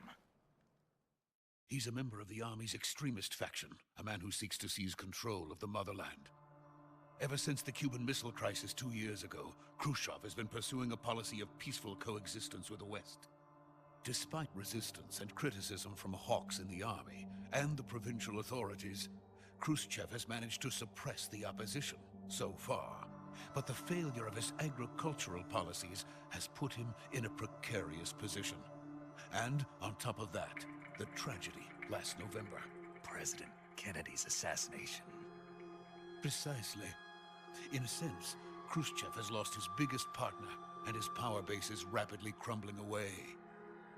He's a member of the Army's extremist faction, a man who seeks to seize control of the motherland. Ever since the Cuban Missile Crisis 2 years ago, Khrushchev has been pursuing a policy of peaceful coexistence with the West. Despite resistance and criticism from hawks in the army and the provincial authorities, Khrushchev has managed to suppress the opposition so far. But the failure of his agricultural policies has put him in a precarious position. And on top of that, the tragedy last November. President Kennedy's assassination. Precisely. In a sense, Khrushchev has lost his biggest partner, and his power base is rapidly crumbling away.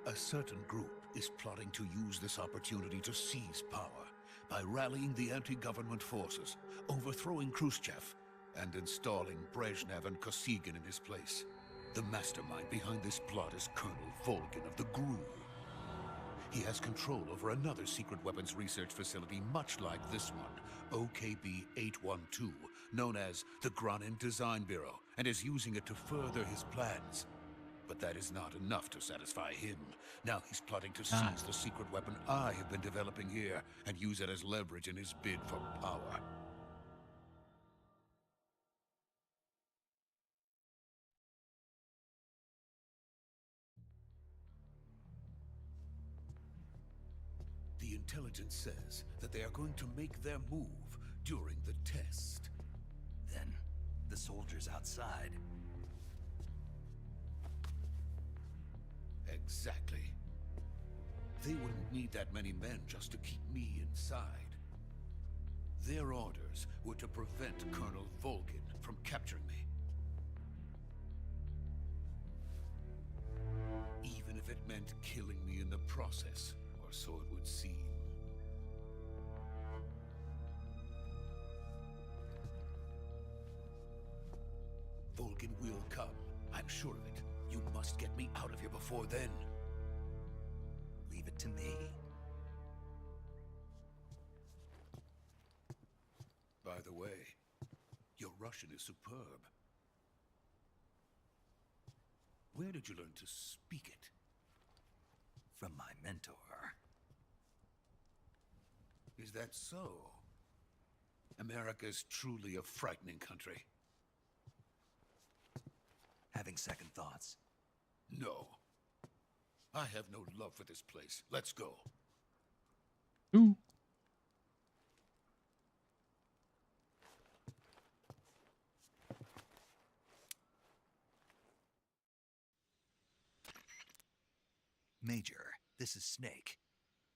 A certain group is plotting to use this opportunity to seize power by rallying the anti-government forces, overthrowing Khrushchev, and installing Brezhnev and Kosygin in his place. The mastermind behind this plot is Colonel Volgin of the GRU. He has control over another secret weapons research facility much like this one, OKB-812, known as the Granin Design Bureau, and is using it to further his plans. But that is not enough to satisfy him. Now he's plotting to seize the secret weapon I have been developing here and use it as leverage in his bid for power. The intelligence says that they are going to make their move during the test. Then, the soldiers outside. Exactly. They wouldn't need that many men just to keep me inside. Their orders were to prevent Colonel Volgin from capturing me. Even if it meant killing me in the process, or so it would seem. Volgin will come. I'm sure of it. You must get me out of here before then. Leave it to me. By the way, your Russian is superb. Where did you learn to speak it? From my mentor. Is that so? America's truly a frightening country. Having second thoughts. No. I have no love for this place. Let's go. Ooh. Major, this is Snake.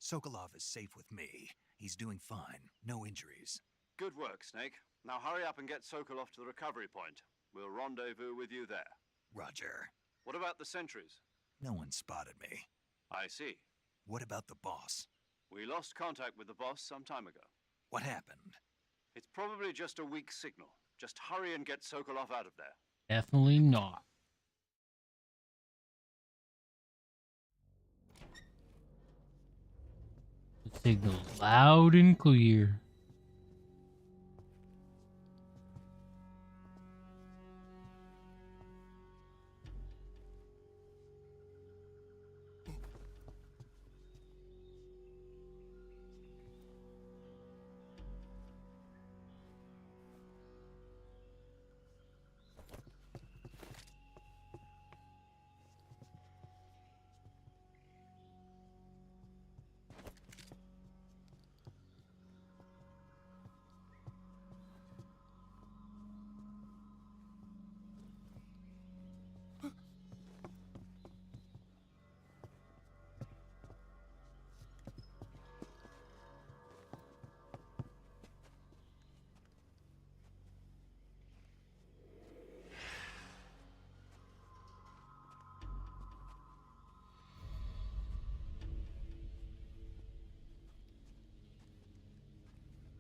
Sokolov is safe with me. He's doing fine. No injuries. Good work, Snake. Now hurry up and get Sokolov to the recovery point. We'll rendezvous with you there. Roger. What about the sentries? No one spotted me. I see. What about the boss? We lost contact with the boss some time ago. What happened? It's probably just a weak signal. Just hurry and get Sokolov out of there. Definitely not. Signals loud and clear.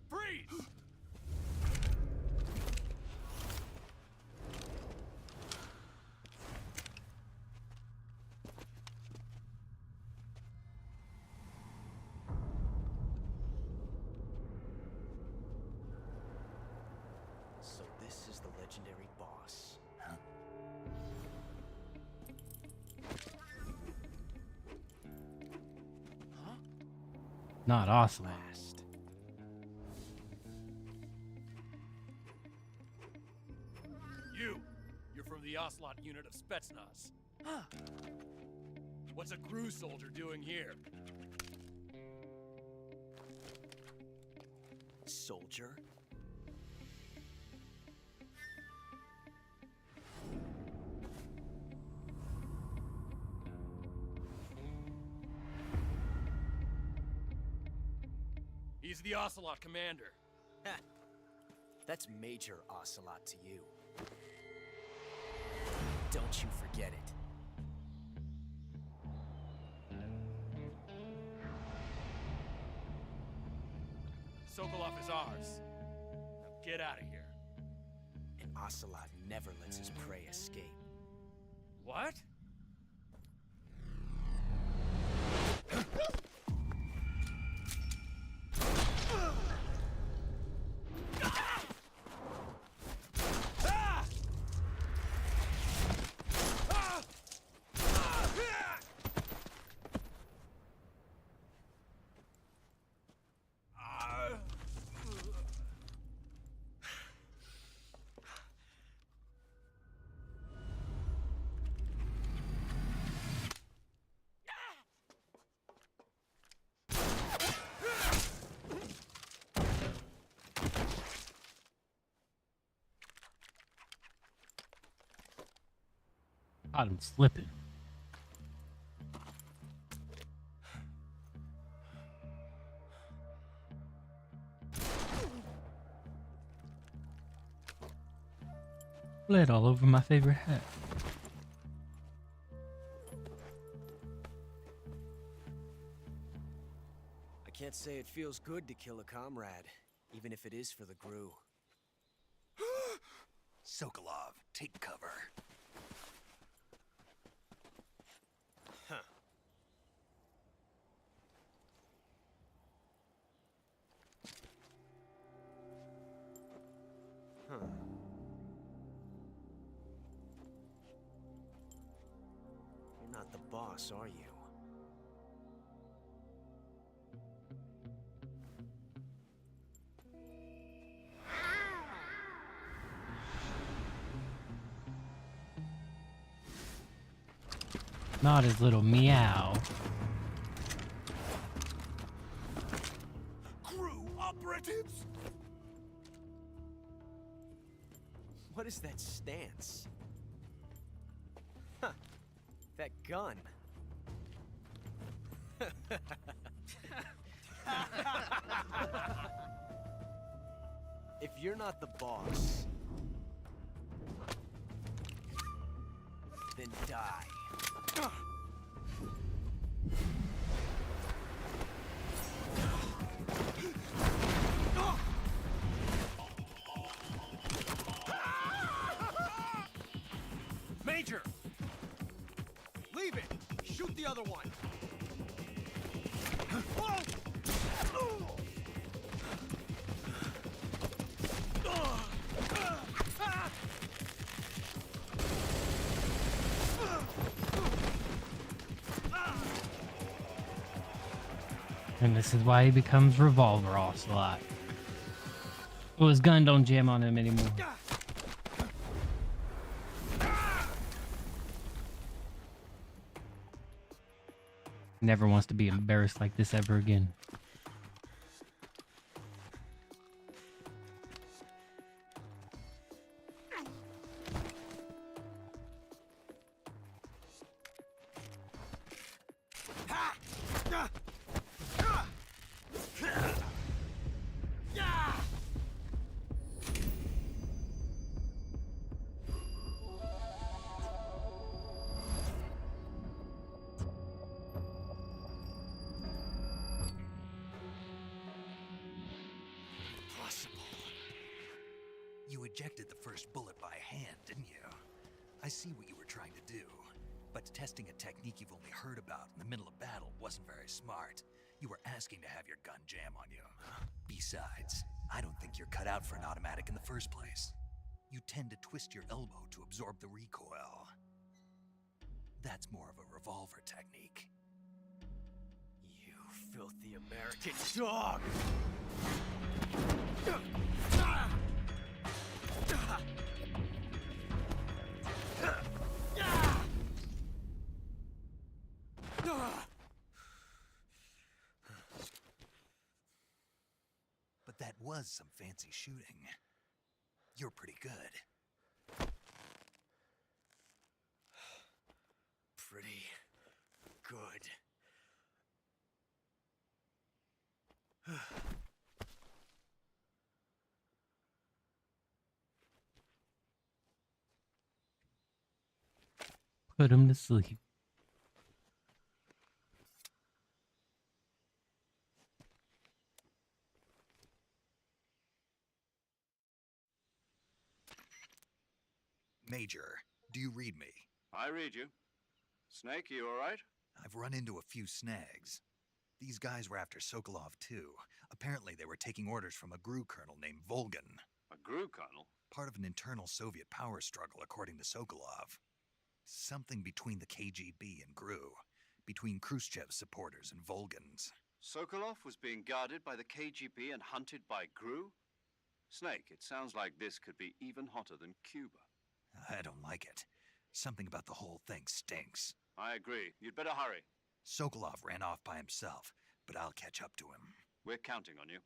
Freeze! So this is the legendary boss. Huh? Not awesome. Last. You're from the Ocelot unit of Spetsnaz. What's a crew soldier doing here? Soldier? He's the Ocelot commander. Ha! That's Major Ocelot to you. Don't you forget it. Sokolov is ours. Now get out of here. And Ocelot never lets his prey escape. What? Caught him slipping. Blood all over my favorite hat. I can't say it feels good to kill a comrade, even if it is for the Gru. Sokolov, take cover. Huh. Huh. You're not the boss, are you? Not his little meow. Crew operatives? What is that stance? Huh. That gun. If you're not the boss, then die. Major! Leave it! Shoot the other one! Whoa! And this is why he becomes Revolver Ocelot. Well, his gun don't jam on him anymore. Never wants to be embarrassed like this ever again. You ejected the first bullet by hand, didn't you? I see what you were trying to do. But testing a technique you've only heard about in the middle of battle wasn't very smart. You were asking to have your gun jam on you. Besides, I don't think you're cut out for an automatic in the first place. You tend to twist your elbow to absorb the recoil. That's more of a revolver technique. You filthy American dog! But that was some fancy shooting. You're pretty good. Pretty good. Put him to sleep. Major, do you read me? I read you. Snake, you all right? I've run into a few snags. These guys were after Sokolov too. Apparently they were taking orders from a GRU colonel named Volgan. A GRU colonel? Part of an internal Soviet power struggle, according to Sokolov. Something between the KGB and GRU. Between Khrushchev's supporters and Volgan's. Sokolov was being guarded by the KGB and hunted by GRU? Snake, it sounds like this could be even hotter than Cuba. I don't like it. Something about the whole thing stinks. I agree. You'd better hurry. Sokolov ran off by himself, but I'll catch up to him. We're counting on you.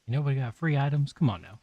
You know we got free items? Come on now.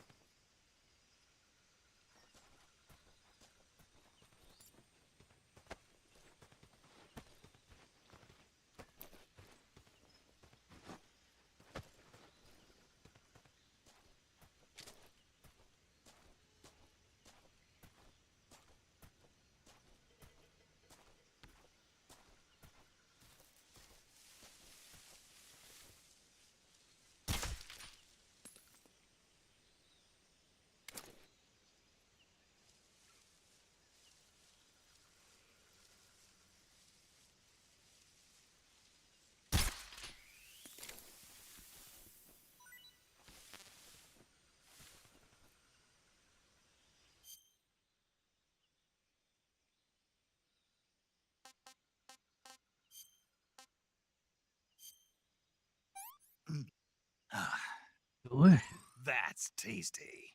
That's tasty.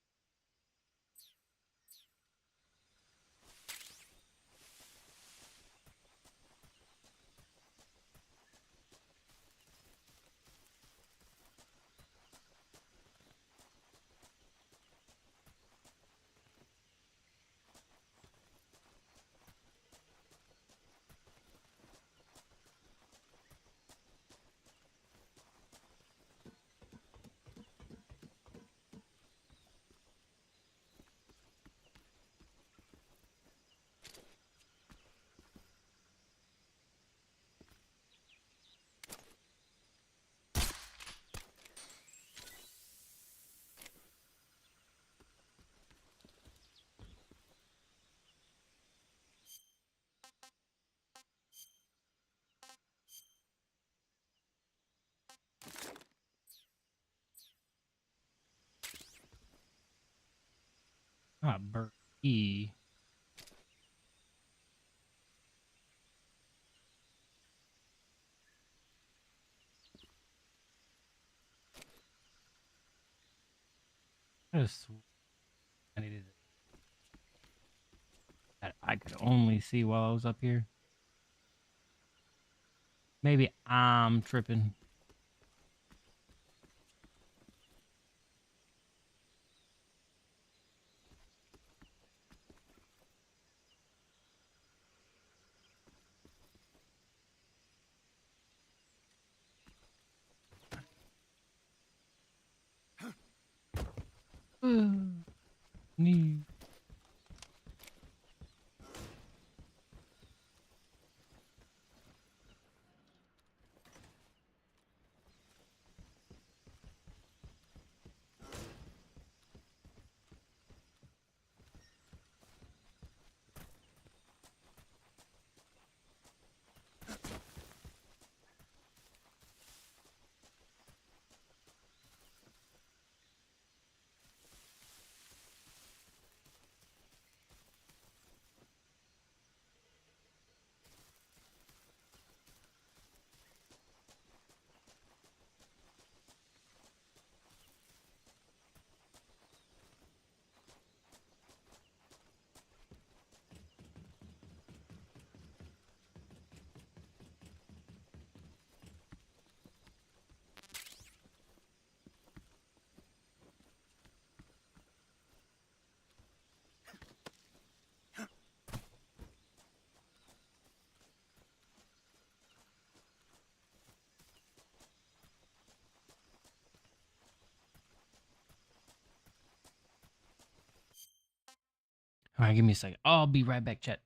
Ah, Berkey. I needed that I could only see while I was up here. Maybe I'm tripping. Nee. All right, give me a second. I'll be right back, chat.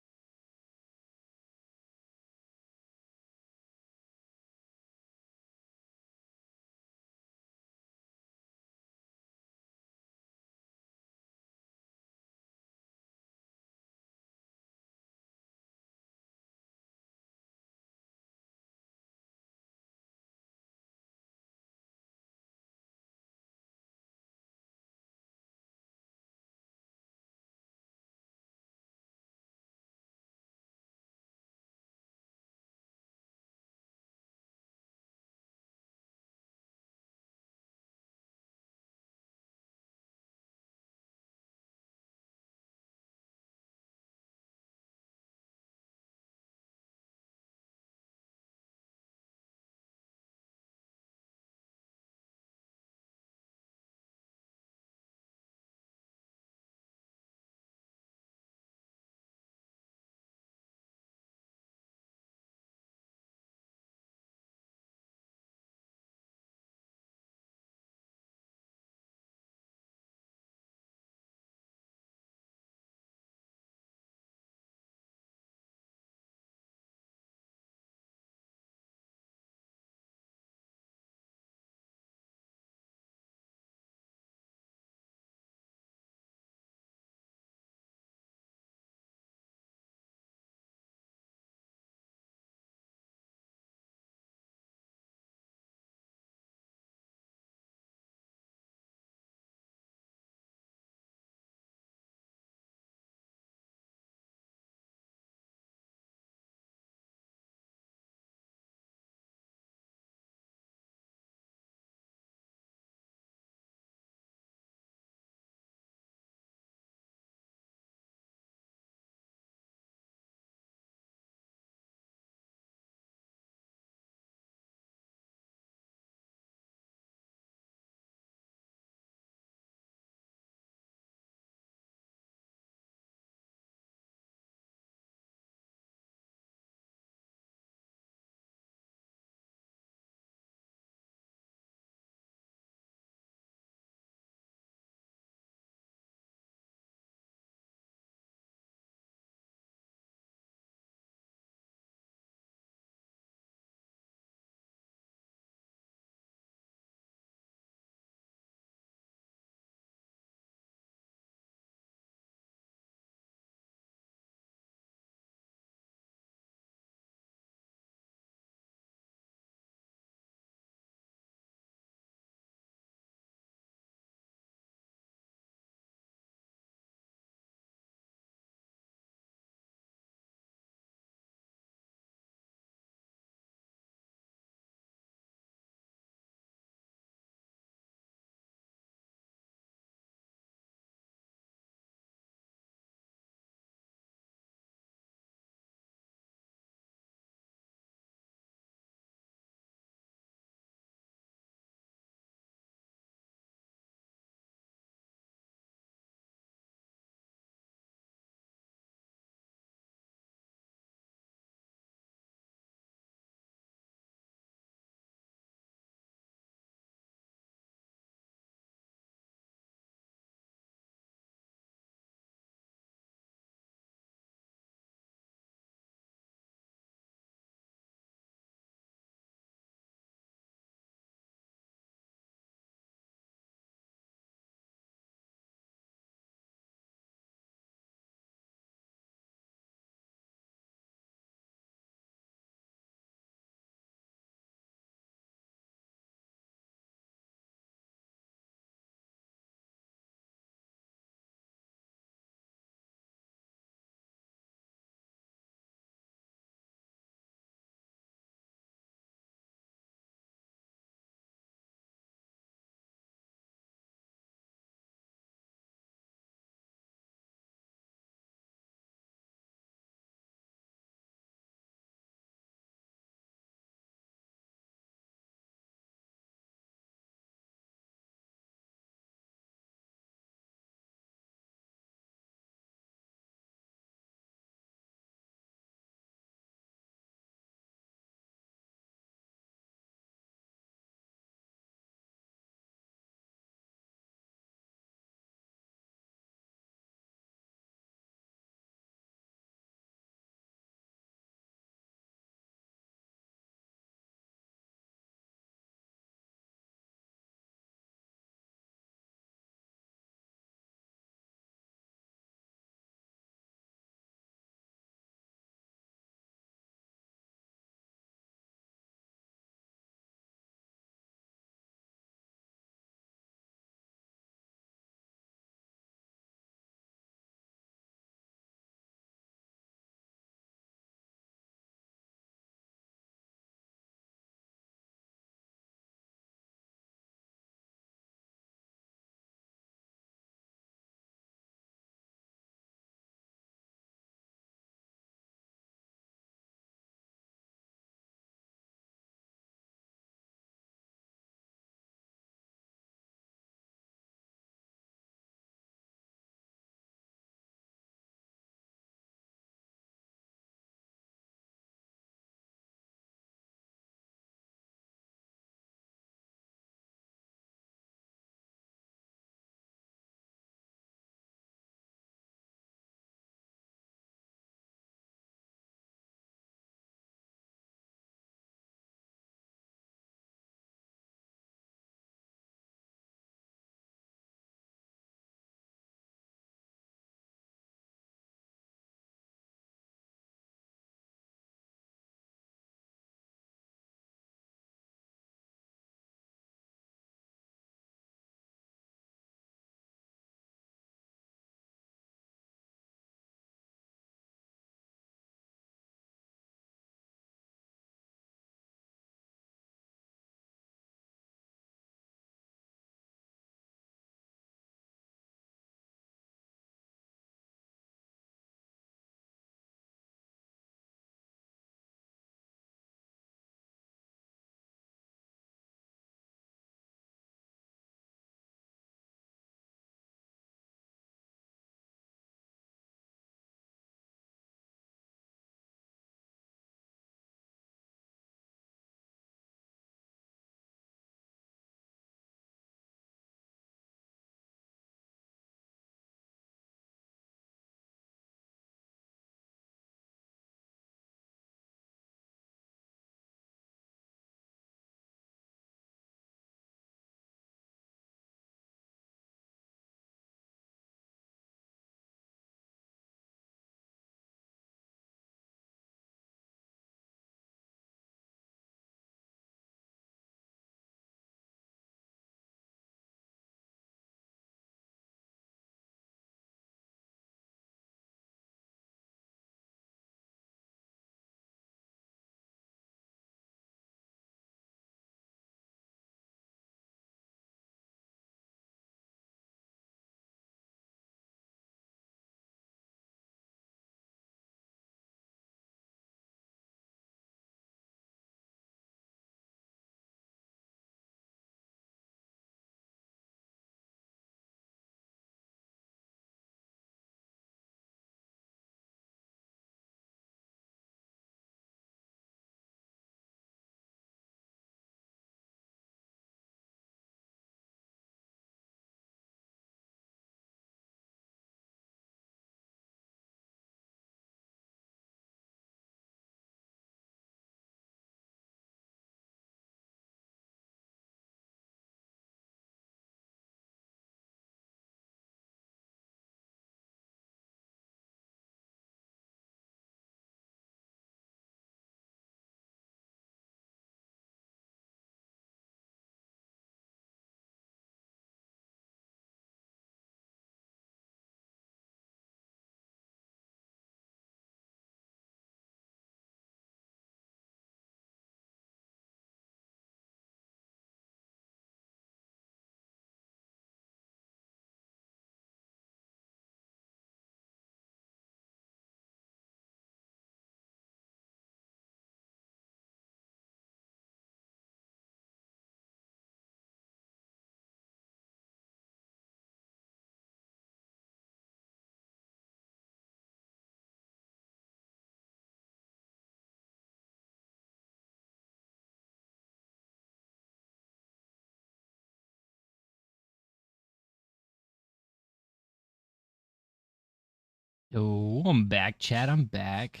Yo, I'm back, Chad. I'm back.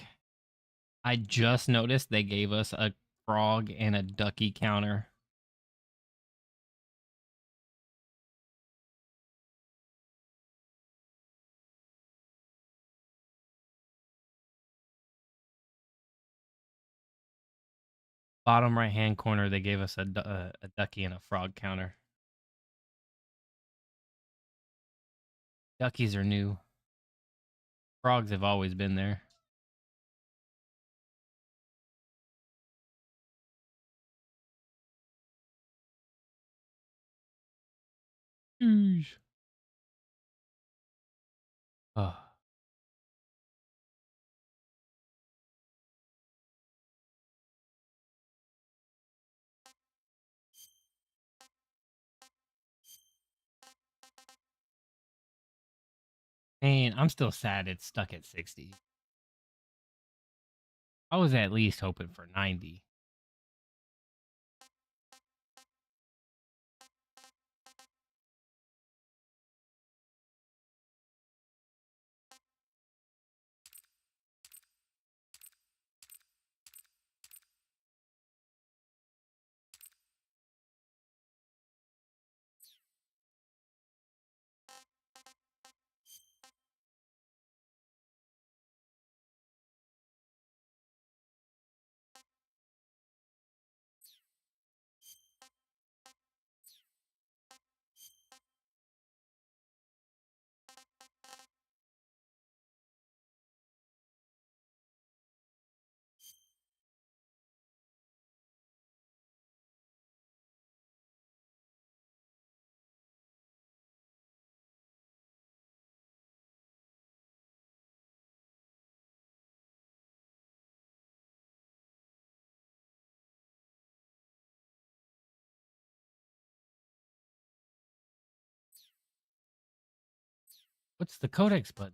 I just noticed they gave us a frog and a ducky counter. Bottom right hand corner, they gave us a ducky and a frog counter. Duckies are new. Frogs have always been there. Sheesh. Oh. Man, I'm still sad it's stuck at 60. I was at least hoping for 90. What's the codex button?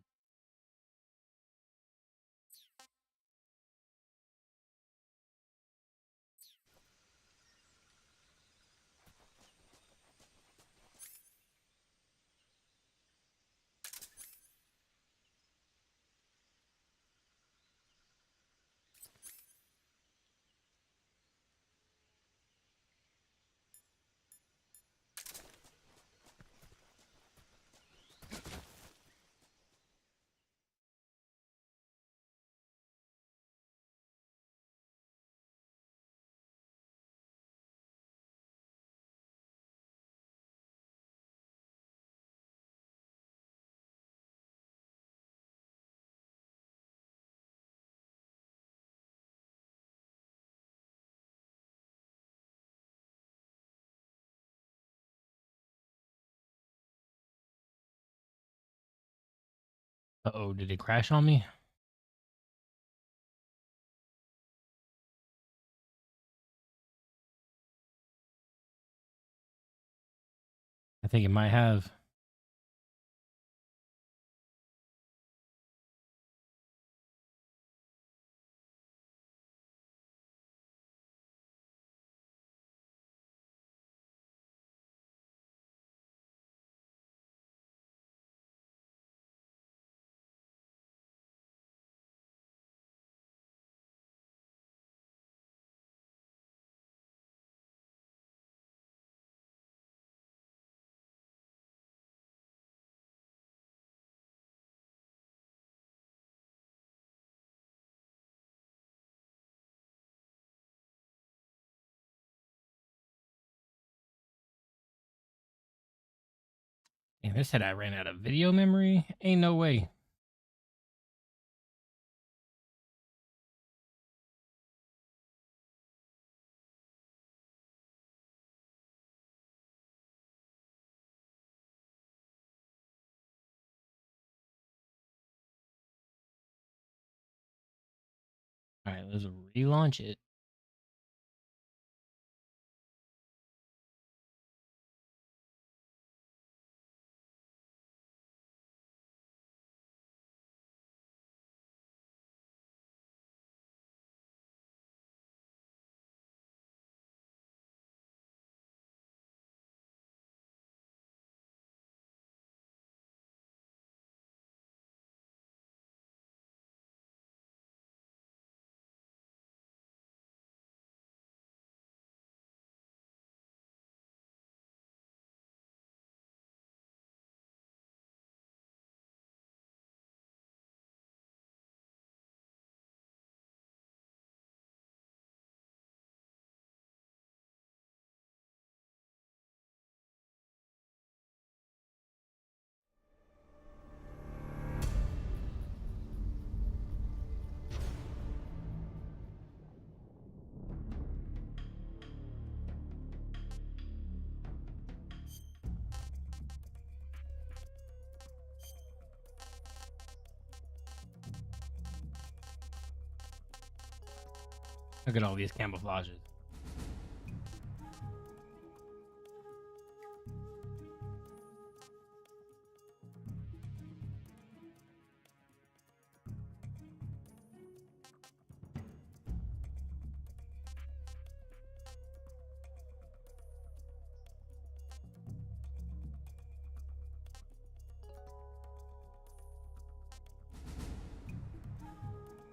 Uh-oh, did it crash on me? I think it might have. And this said I ran out of video memory. Ain't no way. All right, let's relaunch it. Look at all these camouflages.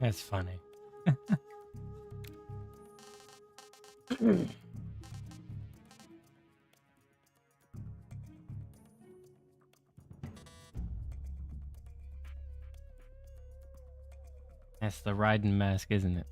That's funny. That's the riding mask, isn't it?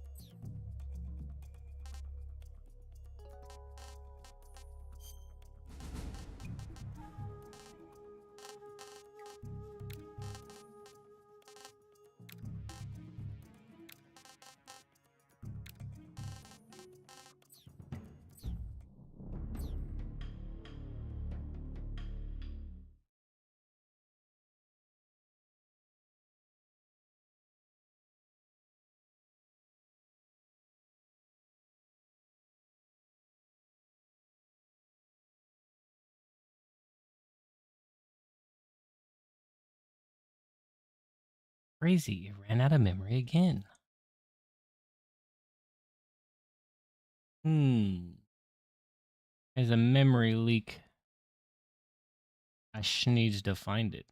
Crazy, it ran out of memory again. There's a memory leak. I needs to find it.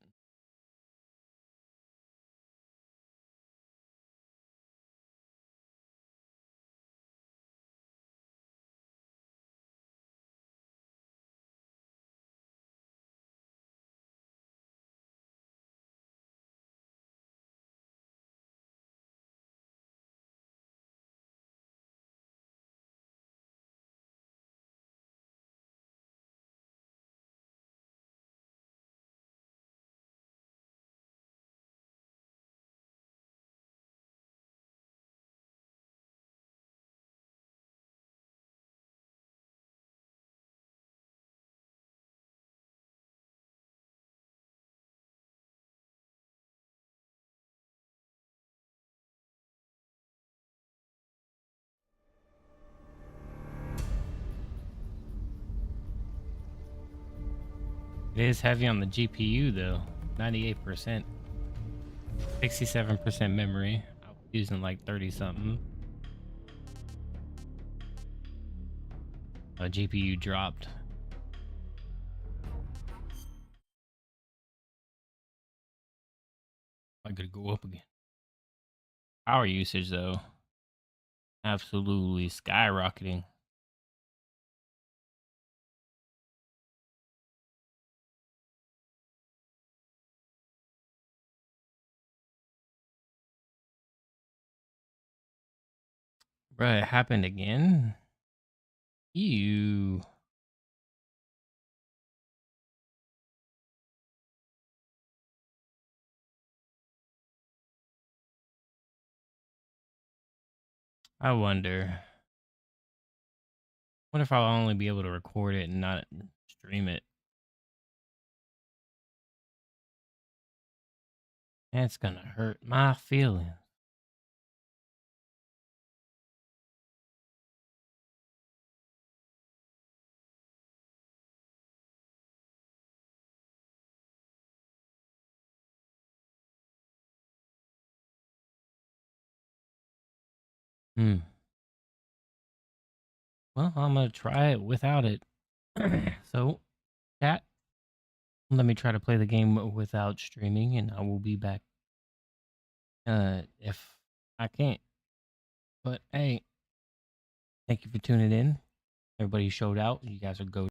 It is heavy on the GPU though. 98%. 67% memory. I was using like 30 something. GPU dropped. I gotta go up again. Power usage though, absolutely skyrocketing. Bruh, it happened again? Ew. I wonder. What if I'll only be able to record it and not stream it? That's gonna hurt my feelings. Well, I'm gonna try it without it. So, chat, let me try to play the game without streaming, and I will be back. If I can't. But hey, thank you for tuning in. Everybody showed out. You guys are go.